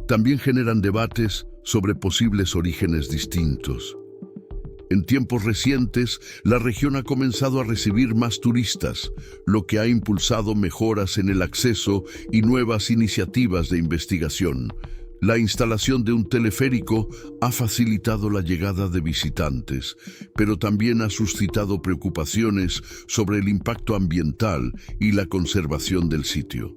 también generan debates sobre posibles orígenes distintos. En tiempos recientes, la región ha comenzado a recibir más turistas, lo que ha impulsado mejoras en el acceso y nuevas iniciativas de investigación. La instalación de un teleférico ha facilitado la llegada de visitantes, pero también ha suscitado preocupaciones sobre el impacto ambiental y la conservación del sitio.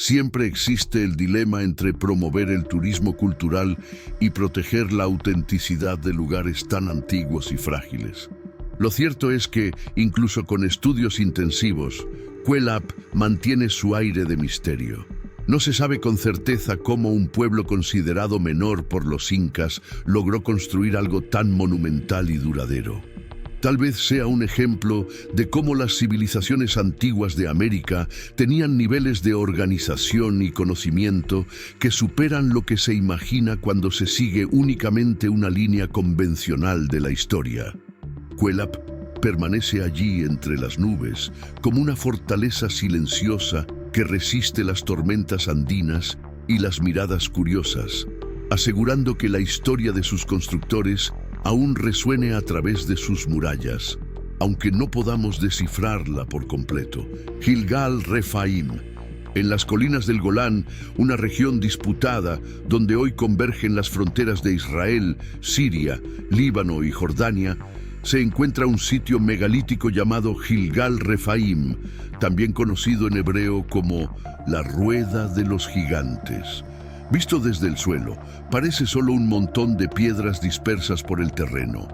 Siempre existe el dilema entre promover el turismo cultural y proteger la autenticidad de lugares tan antiguos y frágiles. Lo cierto es que, incluso con estudios intensivos, Cuelap mantiene su aire de misterio. No se sabe con certeza cómo un pueblo considerado menor por los incas logró construir algo tan monumental y duradero. Tal vez sea un ejemplo de cómo las civilizaciones antiguas de América tenían niveles de organización y conocimiento que superan lo que se imagina cuando se sigue únicamente una línea convencional de la historia. Cuelap permanece allí entre las nubes, como una fortaleza silenciosa que resiste las tormentas andinas y las miradas curiosas, asegurando que la historia de sus constructores aún resuene a través de sus murallas, aunque no podamos descifrarla por completo. Gilgal Refaim, en las colinas del Golán, una región disputada donde hoy convergen las fronteras de Israel, Siria, Líbano y Jordania, se encuentra un sitio megalítico llamado Gilgal Refaim, también conocido en hebreo como la Rueda de los Gigantes. Visto desde el suelo, parece solo un montón de piedras dispersas por el terreno.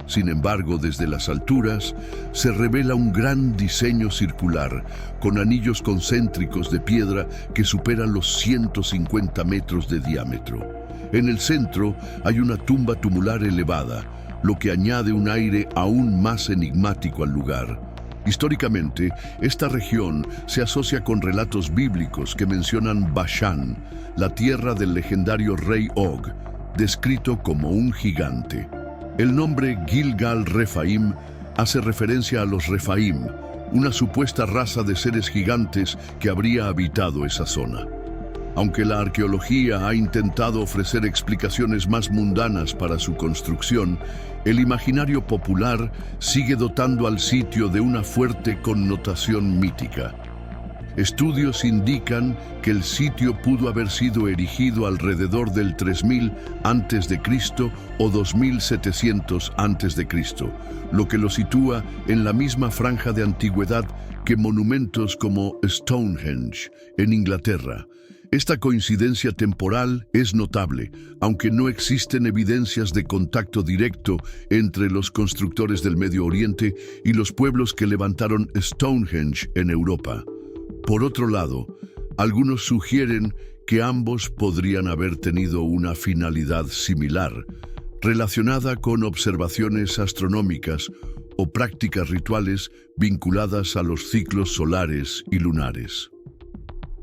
Sin embargo, desde las alturas, se revela un gran diseño circular, con anillos concéntricos de piedra que superan los 150 metros de diámetro. En el centro hay una tumba tumular elevada, lo que añade un aire aún más enigmático al lugar. Históricamente, esta región se asocia con relatos bíblicos que mencionan Bashan, la tierra del legendario rey Og, descrito como un gigante. El nombre Gilgal-Refaim hace referencia a los Refaim, una supuesta raza de seres gigantes que habría habitado esa zona. Aunque la arqueología ha intentado ofrecer explicaciones más mundanas para su construcción, el imaginario popular sigue dotando al sitio de una fuerte connotación mítica. Estudios indican que el sitio pudo haber sido erigido alrededor del 3000 a.C. o 2700 a.C., lo que lo sitúa en la misma franja de antigüedad que monumentos como Stonehenge, en Inglaterra. Esta coincidencia temporal es notable, aunque no existen evidencias de contacto directo entre los constructores del Medio Oriente y los pueblos que levantaron Stonehenge en Europa. Por otro lado, algunos sugieren que ambos podrían haber tenido una finalidad similar, relacionada con observaciones astronómicas o prácticas rituales vinculadas a los ciclos solares y lunares.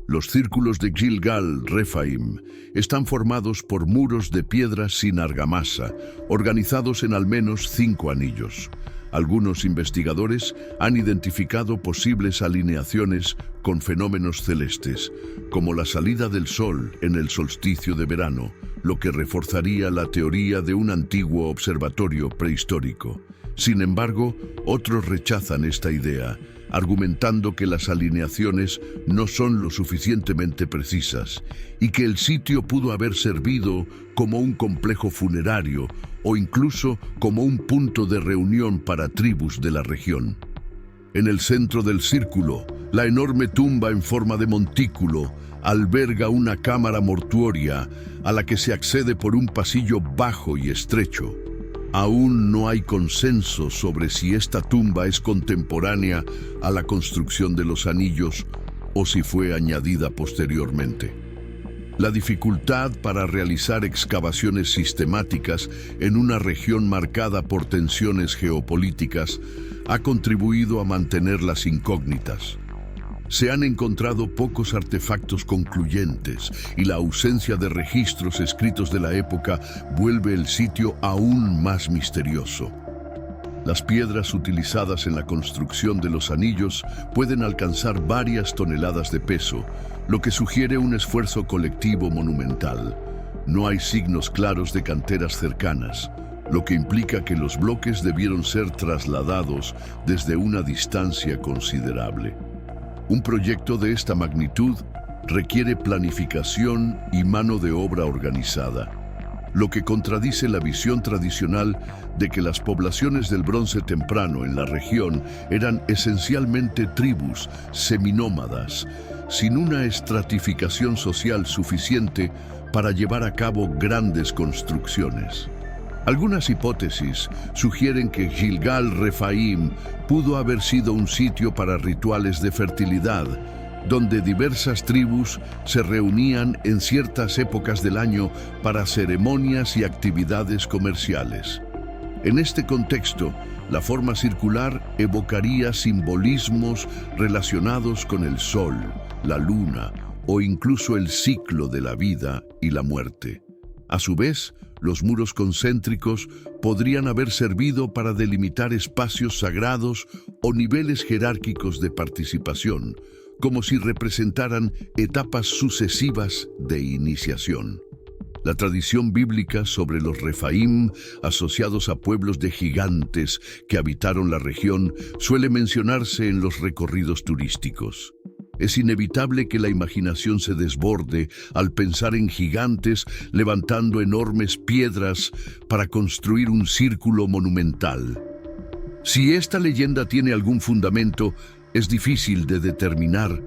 Los círculos de Gilgal-Refaim están formados por muros de piedra sin argamasa, organizados en al menos 5 anillos. Algunos investigadores han identificado posibles alineaciones con fenómenos celestes, como la salida del sol en el solsticio de verano, lo que reforzaría la teoría de un antiguo observatorio prehistórico. Sin embargo, otros rechazan esta idea, argumentando que las alineaciones no son lo suficientemente precisas y que el sitio pudo haber servido como un complejo funerario o incluso como un punto de reunión para tribus de la región. En el centro del círculo, la enorme tumba en forma de montículo alberga una cámara mortuoria a la que se accede por un pasillo bajo y estrecho. Aún no hay consenso sobre si esta tumba es contemporánea a la construcción de los anillos o si fue añadida posteriormente. La dificultad para realizar excavaciones sistemáticas en una región marcada por tensiones geopolíticas ha contribuido a mantener las incógnitas. Se han encontrado pocos artefactos concluyentes y la ausencia de registros escritos de la época vuelve el sitio aún más misterioso. Las piedras utilizadas en la construcción de los anillos pueden alcanzar varias toneladas de peso, lo que sugiere un esfuerzo colectivo monumental. No hay signos claros de canteras cercanas, lo que implica que los bloques debieron ser trasladados desde una distancia considerable. Un proyecto de esta magnitud requiere planificación y mano de obra organizada, lo que contradice la visión tradicional de que las poblaciones del Bronce temprano en la región eran esencialmente tribus seminómadas, sin una estratificación social suficiente para llevar a cabo grandes construcciones. Algunas hipótesis sugieren que Gilgal-Refaim pudo haber sido un sitio para rituales de fertilidad, donde diversas tribus se reunían en ciertas épocas del año para ceremonias y actividades comerciales. En este contexto, la forma circular evocaría simbolismos relacionados con el sol, la luna o incluso el ciclo de la vida y la muerte. A su vez, los muros concéntricos podrían haber servido para delimitar espacios sagrados o niveles jerárquicos de participación, como si representaran etapas sucesivas de iniciación. La tradición bíblica sobre los Refaim, asociados a pueblos de gigantes que habitaron la región, suele mencionarse en los recorridos turísticos. Es inevitable que la imaginación se desborde al pensar en gigantes levantando enormes piedras para construir un círculo monumental. Si esta leyenda tiene algún fundamento, es difícil de determinar,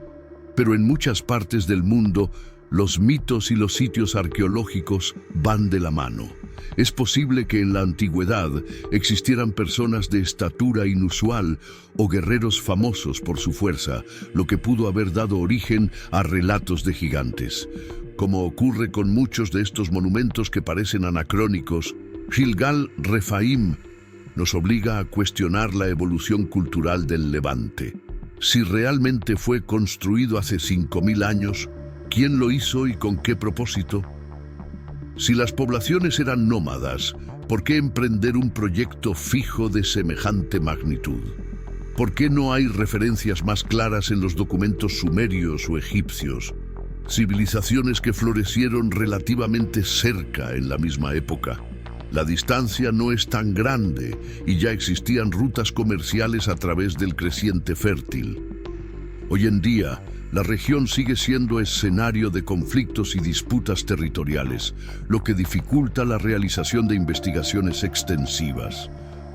pero en muchas partes del mundo, los mitos y los sitios arqueológicos van de la mano. Es posible que en la antigüedad existieran personas de estatura inusual o guerreros famosos por su fuerza, lo que pudo haber dado origen a relatos de gigantes. Como ocurre con muchos de estos monumentos que parecen anacrónicos, Gilgal Refaim nos obliga a cuestionar la evolución cultural del Levante. Si realmente fue construido hace 5000 años, ¿quién lo hizo y con qué propósito? Si las poblaciones eran nómadas, ¿por qué emprender un proyecto fijo de semejante magnitud? ¿Por qué no hay referencias más claras en los documentos sumerios o egipcios? Civilizaciones que florecieron relativamente cerca en la misma época. La distancia no es tan grande y ya existían rutas comerciales a través del creciente fértil. Hoy en día, la región sigue siendo escenario de conflictos y disputas territoriales, lo que dificulta la realización de investigaciones extensivas.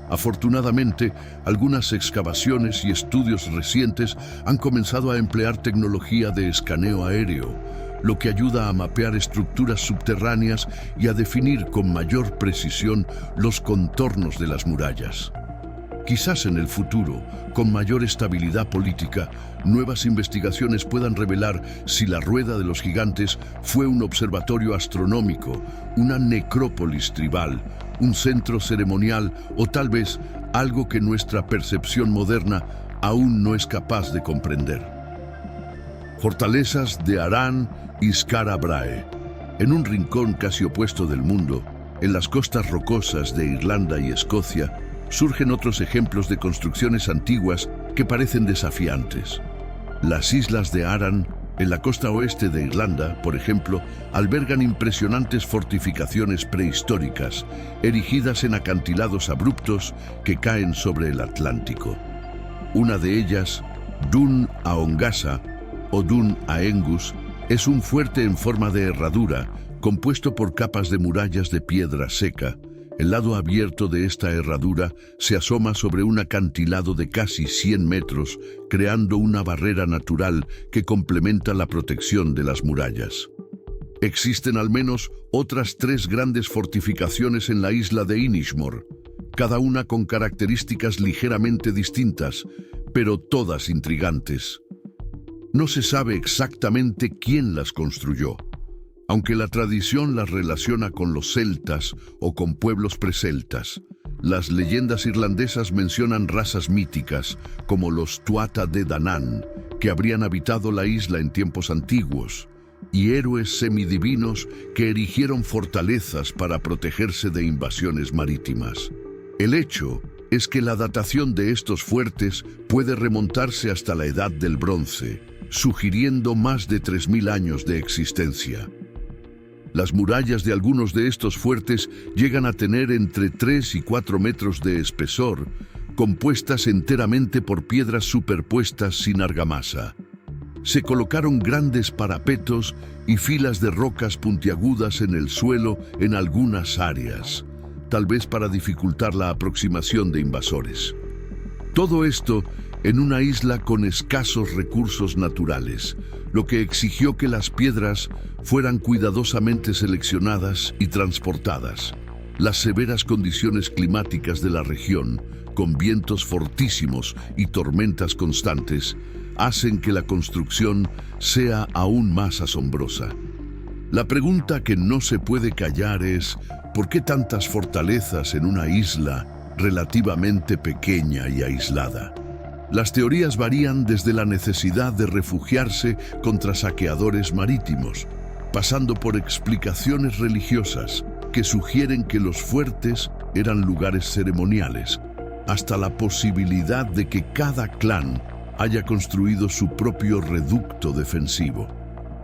Afortunadamente, algunas excavaciones y estudios recientes han comenzado a emplear tecnología de escaneo aéreo, lo que ayuda a mapear estructuras subterráneas y a definir con mayor precisión los contornos de las murallas. Quizás en el futuro, con mayor estabilidad política, nuevas investigaciones puedan revelar si la Rueda de los Gigantes fue un observatorio astronómico, una necrópolis tribal, un centro ceremonial o tal vez algo que nuestra percepción moderna aún no es capaz de comprender. Fortalezas de Harran y Skara Brae. En un rincón casi opuesto del mundo, en las costas rocosas de Irlanda y Escocia, surgen otros ejemplos de construcciones antiguas que parecen desafiantes. Las islas de Harran, en la costa oeste de Irlanda, por ejemplo, albergan impresionantes fortificaciones prehistóricas, erigidas en acantilados abruptos que caen sobre el Atlántico. Una de ellas, Dún Aongasa o Dún Aengus, es un fuerte en forma de herradura, compuesto por capas de murallas de piedra seca. El lado abierto de esta herradura se asoma sobre un acantilado de casi 100 metros, creando una barrera natural que complementa la protección de las murallas. Existen al menos otras 3 grandes fortificaciones en la isla de Inishmore, cada una con características ligeramente distintas, pero todas intrigantes. No se sabe exactamente quién las construyó, aunque la tradición las relaciona con los celtas o con pueblos preceltas. Las leyendas irlandesas mencionan razas míticas, como los Tuatha de Danann, que habrían habitado la isla en tiempos antiguos, y héroes semidivinos que erigieron fortalezas para protegerse de invasiones marítimas. El hecho es que la datación de estos fuertes puede remontarse hasta la Edad del Bronce, sugiriendo más de 3000 años de existencia. Las murallas de algunos de estos fuertes llegan a tener entre 3 y 4 metros de espesor, compuestas enteramente por piedras superpuestas sin argamasa. Se colocaron grandes parapetos y filas de rocas puntiagudas en el suelo en algunas áreas, tal vez para dificultar la aproximación de invasores. Todo esto en una isla con escasos recursos naturales, lo que exigió que las piedras fueran cuidadosamente seleccionadas y transportadas. Las severas condiciones climáticas de la región, con vientos fortísimos y tormentas constantes, hacen que la construcción sea aún más asombrosa. La pregunta que no se puede callar es: ¿por qué tantas fortalezas en una isla relativamente pequeña y aislada? Las teorías varían desde la necesidad de refugiarse contra saqueadores marítimos, pasando por explicaciones religiosas que sugieren que los fuertes eran lugares ceremoniales, hasta la posibilidad de que cada clan haya construido su propio reducto defensivo.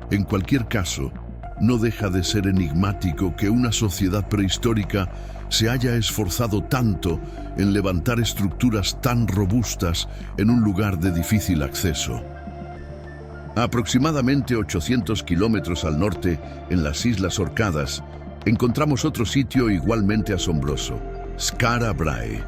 En cualquier caso, no deja de ser enigmático que una sociedad prehistórica se haya esforzado tanto en levantar estructuras tan robustas en un lugar de difícil acceso. A aproximadamente 800 kilómetros al norte, en las Islas Orcadas, encontramos otro sitio igualmente asombroso: Skara Brae.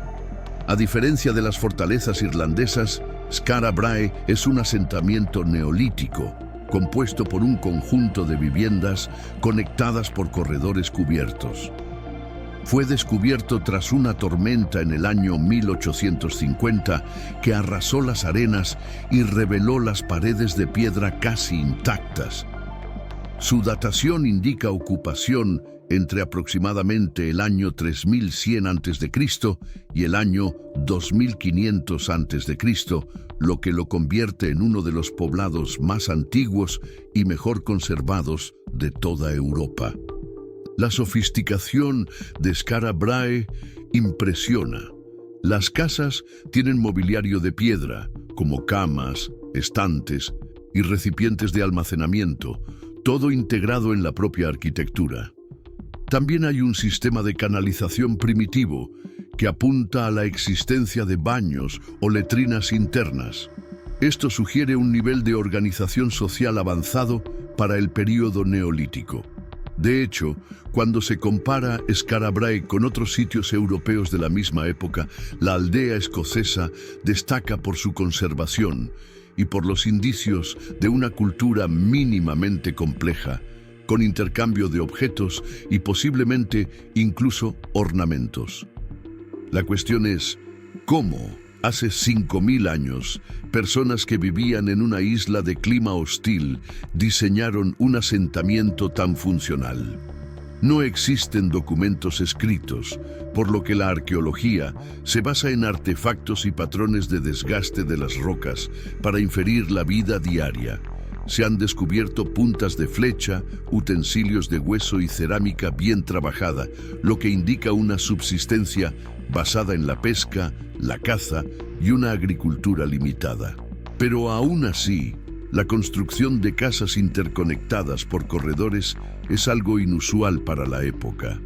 A diferencia de las fortalezas irlandesas, Skara Brae es un asentamiento neolítico, compuesto por un conjunto de viviendas conectadas por corredores cubiertos. Fue descubierto tras una tormenta en el año 1850 que arrasó las arenas y reveló las paredes de piedra casi intactas. Su datación indica ocupación entre aproximadamente el año 3100 a.C. y el año 2500 a.C., lo que lo convierte en uno de los poblados más antiguos y mejor conservados de toda Europa. La sofisticación de Skara Brae impresiona. Las casas tienen mobiliario de piedra, como camas, estantes y recipientes de almacenamiento, todo integrado en la propia arquitectura. También hay un sistema de canalización primitivo que apunta a la existencia de baños o letrinas internas. Esto sugiere un nivel de organización social avanzado para el período neolítico. De hecho, cuando se compara Skara Brae con otros sitios europeos de la misma época, la aldea escocesa destaca por su conservación y por los indicios de una cultura mínimamente compleja, con intercambio de objetos y posiblemente incluso ornamentos. La cuestión es, ¿cómo, hace 5000 años, personas que vivían en una isla de clima hostil diseñaron un asentamiento tan funcional? No existen documentos escritos, por lo que la arqueología se basa en artefactos y patrones de desgaste de las rocas para inferir la vida diaria. Se han descubierto puntas de flecha, utensilios de hueso y cerámica bien trabajada, lo que indica una subsistencia basada en la pesca, la caza y una agricultura limitada. Pero aún así, la construcción de casas interconectadas por corredores es algo inusual para la época.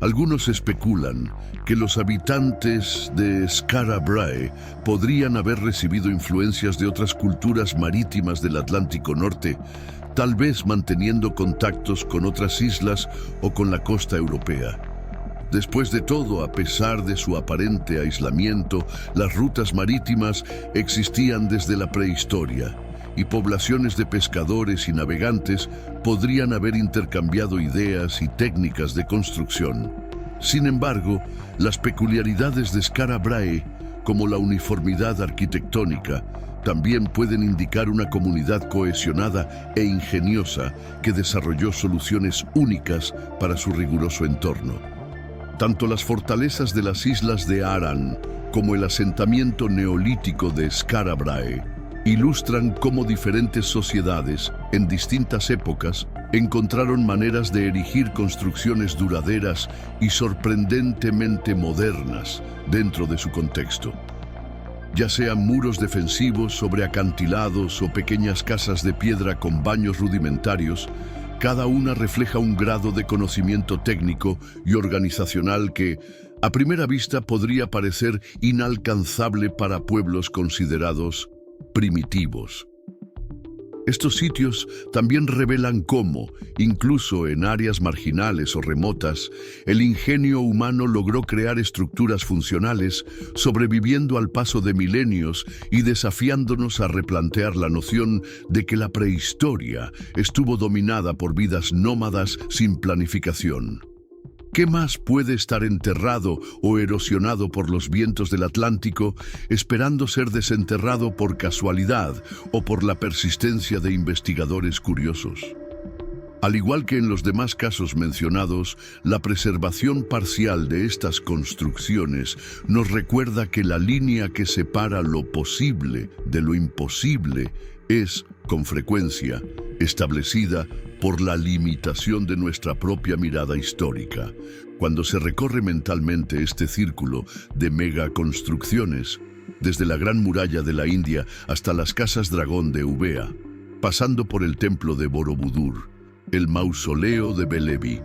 Algunos especulan que los habitantes de Skara Brae podrían haber recibido influencias de otras culturas marítimas del Atlántico Norte, tal vez manteniendo contactos con otras islas o con la costa europea. Después de todo, a pesar de su aparente aislamiento, las rutas marítimas existían desde la prehistoria, y poblaciones de pescadores y navegantes podrían haber intercambiado ideas y técnicas de construcción. Sin embargo, las peculiaridades de Skara Brae, como la uniformidad arquitectónica, también pueden indicar una comunidad cohesionada e ingeniosa que desarrolló soluciones únicas para su riguroso entorno. Tanto las fortalezas de las islas de Aran como el asentamiento neolítico de Skara Brae ilustran cómo diferentes sociedades, en distintas épocas, encontraron maneras de erigir construcciones duraderas y sorprendentemente modernas dentro de su contexto. Ya sean muros defensivos sobre acantilados o pequeñas casas de piedra con baños rudimentarios, cada una refleja un grado de conocimiento técnico y organizacional que, a primera vista, podría parecer inalcanzable para pueblos considerados primitivos. Estos sitios también revelan cómo, incluso en áreas marginales o remotas, el ingenio humano logró crear estructuras funcionales, sobreviviendo al paso de milenios y desafiándonos a replantear la noción de que la prehistoria estuvo dominada por vidas nómadas sin planificación. ¿Qué más puede estar enterrado o erosionado por los vientos del Atlántico, esperando ser desenterrado por casualidad o por la persistencia de investigadores curiosos? Al igual que en los demás casos mencionados, la preservación parcial de estas construcciones nos recuerda que la línea que separa lo posible de lo imposible es, con frecuencia, establecida por la limitación de nuestra propia mirada histórica. Cuando se recorre mentalmente este círculo de megaconstrucciones, desde la Gran Muralla de la India hasta las casas dragón de Eubea, pasando por el templo de Borobudur, el mausoleo de Belevi,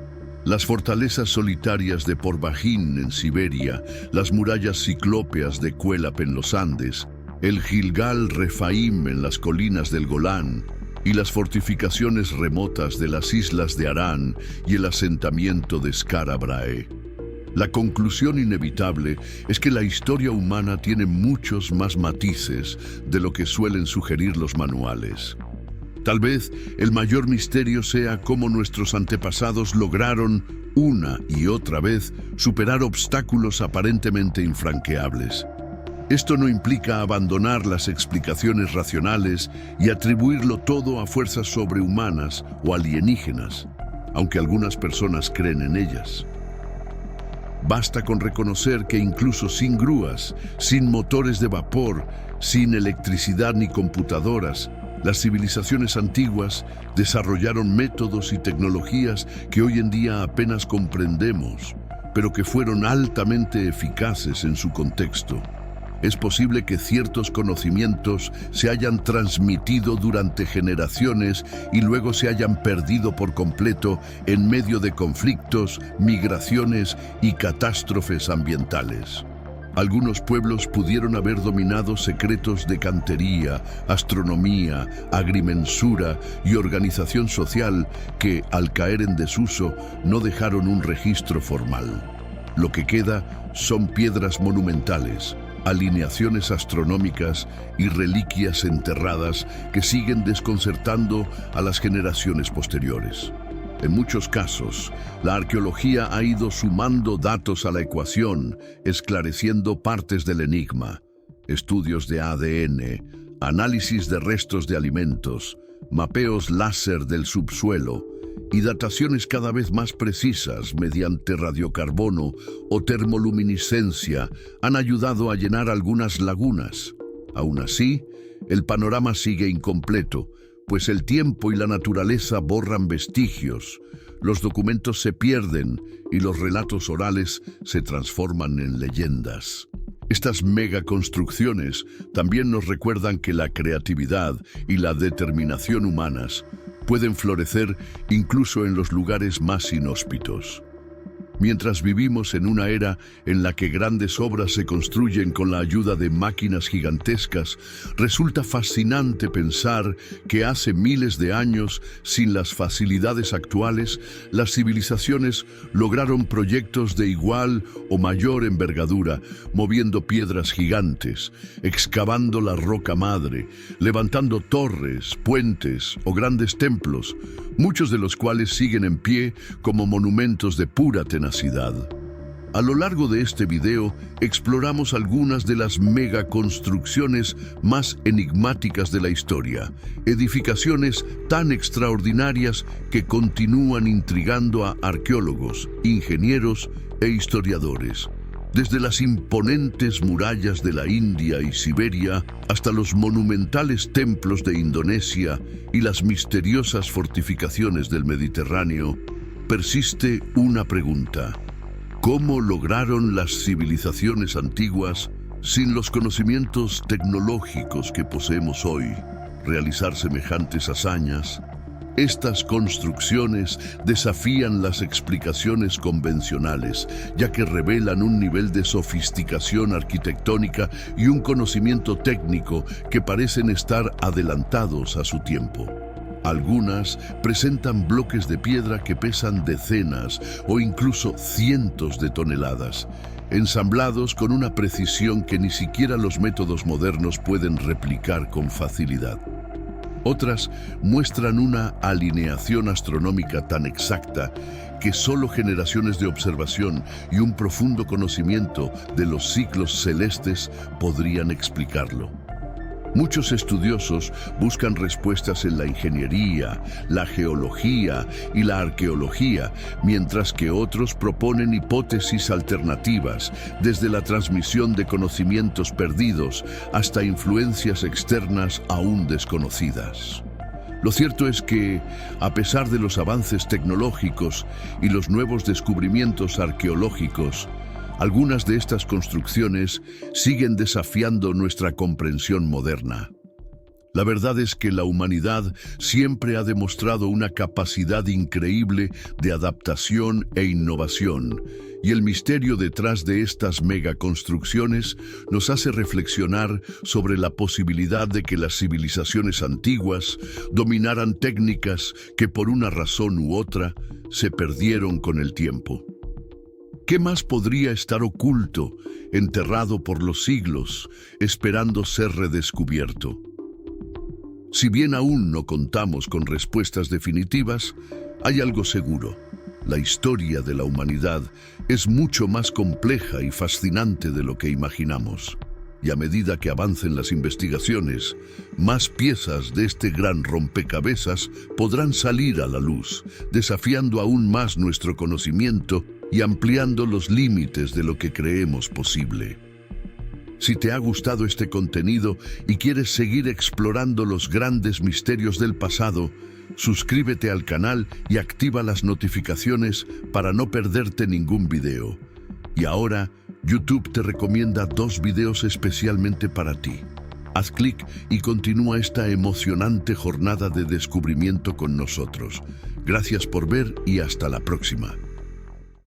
las fortalezas solitarias de Porvajin en Siberia, las murallas ciclópeas de Cuélap en los Andes, el Gilgal Refaim en las colinas del Golán y las fortificaciones remotas de las islas de Arán y el asentamiento de Skara Brae. La conclusión inevitable es que la historia humana tiene muchos más matices de lo que suelen sugerir los manuales. Tal vez el mayor misterio sea cómo nuestros antepasados lograron, una y otra vez, superar obstáculos aparentemente infranqueables. Esto no implica abandonar las explicaciones racionales y atribuirlo todo a fuerzas sobrehumanas o alienígenas, aunque algunas personas creen en ellas. Basta con reconocer que incluso sin grúas, sin motores de vapor, sin electricidad ni computadoras, las civilizaciones antiguas desarrollaron métodos y tecnologías que hoy en día apenas comprendemos, pero que fueron altamente eficaces en su contexto. Es posible que ciertos conocimientos se hayan transmitido durante generaciones y luego se hayan perdido por completo en medio de conflictos, migraciones y catástrofes ambientales. Algunos pueblos pudieron haber dominado secretos de cantería, astronomía, agrimensura y organización social que, al caer en desuso, no dejaron un registro formal. Lo que queda son piedras monumentales, alineaciones astronómicas y reliquias enterradas que siguen desconcertando a las generaciones posteriores. En muchos casos, la arqueología ha ido sumando datos a la ecuación, esclareciendo partes del enigma. Estudios de ADN, análisis de restos de alimentos, mapeos láser del subsuelo y dataciones cada vez más precisas mediante radiocarbono o termoluminiscencia han ayudado a llenar algunas lagunas. Aún así, el panorama sigue incompleto, pues el tiempo y la naturaleza borran vestigios, los documentos se pierden y los relatos orales se transforman en leyendas. Estas megaconstrucciones también nos recuerdan que la creatividad y la determinación humanas pueden florecer incluso en los lugares más inhóspitos. Mientras vivimos en una era en la que grandes obras se construyen con la ayuda de máquinas gigantescas, resulta fascinante pensar que hace miles de años, sin las facilidades actuales, las civilizaciones lograron proyectos de igual o mayor envergadura, moviendo piedras gigantes, excavando la roca madre, levantando torres, puentes o grandes templos, muchos de los cuales siguen en pie como monumentos de pura tenacidad. A lo largo de este video exploramos algunas de las megaconstrucciones más enigmáticas de la historia, edificaciones tan extraordinarias que continúan intrigando a arqueólogos, ingenieros e historiadores. Desde las imponentes murallas de la India y Siberia hasta los monumentales templos de Indonesia y las misteriosas fortificaciones del Mediterráneo, persiste una pregunta: ¿cómo lograron las civilizaciones antiguas, sin los conocimientos tecnológicos que poseemos hoy, realizar semejantes hazañas? Estas construcciones desafían las explicaciones convencionales, ya que revelan un nivel de sofisticación arquitectónica y un conocimiento técnico que parecen estar adelantados a su tiempo. Algunas presentan bloques de piedra que pesan decenas o incluso cientos de toneladas, ensamblados con una precisión que ni siquiera los métodos modernos pueden replicar con facilidad. Otras muestran una alineación astronómica tan exacta que solo generaciones de observación y un profundo conocimiento de los ciclos celestes podrían explicarlo. Muchos estudiosos buscan respuestas en la ingeniería, la geología y la arqueología, mientras que otros proponen hipótesis alternativas, desde la transmisión de conocimientos perdidos hasta influencias externas aún desconocidas. Lo cierto es que, a pesar de los avances tecnológicos y los nuevos descubrimientos arqueológicos, algunas de estas construcciones siguen desafiando nuestra comprensión moderna. La verdad es que la humanidad siempre ha demostrado una capacidad increíble de adaptación e innovación, y el misterio detrás de estas megaconstrucciones nos hace reflexionar sobre la posibilidad de que las civilizaciones antiguas dominaran técnicas que por una razón u otra se perdieron con el tiempo. ¿Qué más podría estar oculto, enterrado por los siglos, esperando ser redescubierto? Si bien aún no contamos con respuestas definitivas, hay algo seguro: la historia de la humanidad es mucho más compleja y fascinante de lo que imaginamos. y a medida que avancen las investigaciones, más piezas de este gran rompecabezas podrán salir a la luz, desafiando aún más nuestro conocimiento y ampliando los límites de lo que creemos posible. Si te ha gustado este contenido y quieres seguir explorando los grandes misterios del pasado, suscríbete al canal y activa las notificaciones para no perderte ningún video. Y ahora, YouTube te recomienda 2 videos especialmente para ti. Haz clic y continúa esta emocionante jornada de descubrimiento con nosotros. Gracias por ver y hasta la próxima.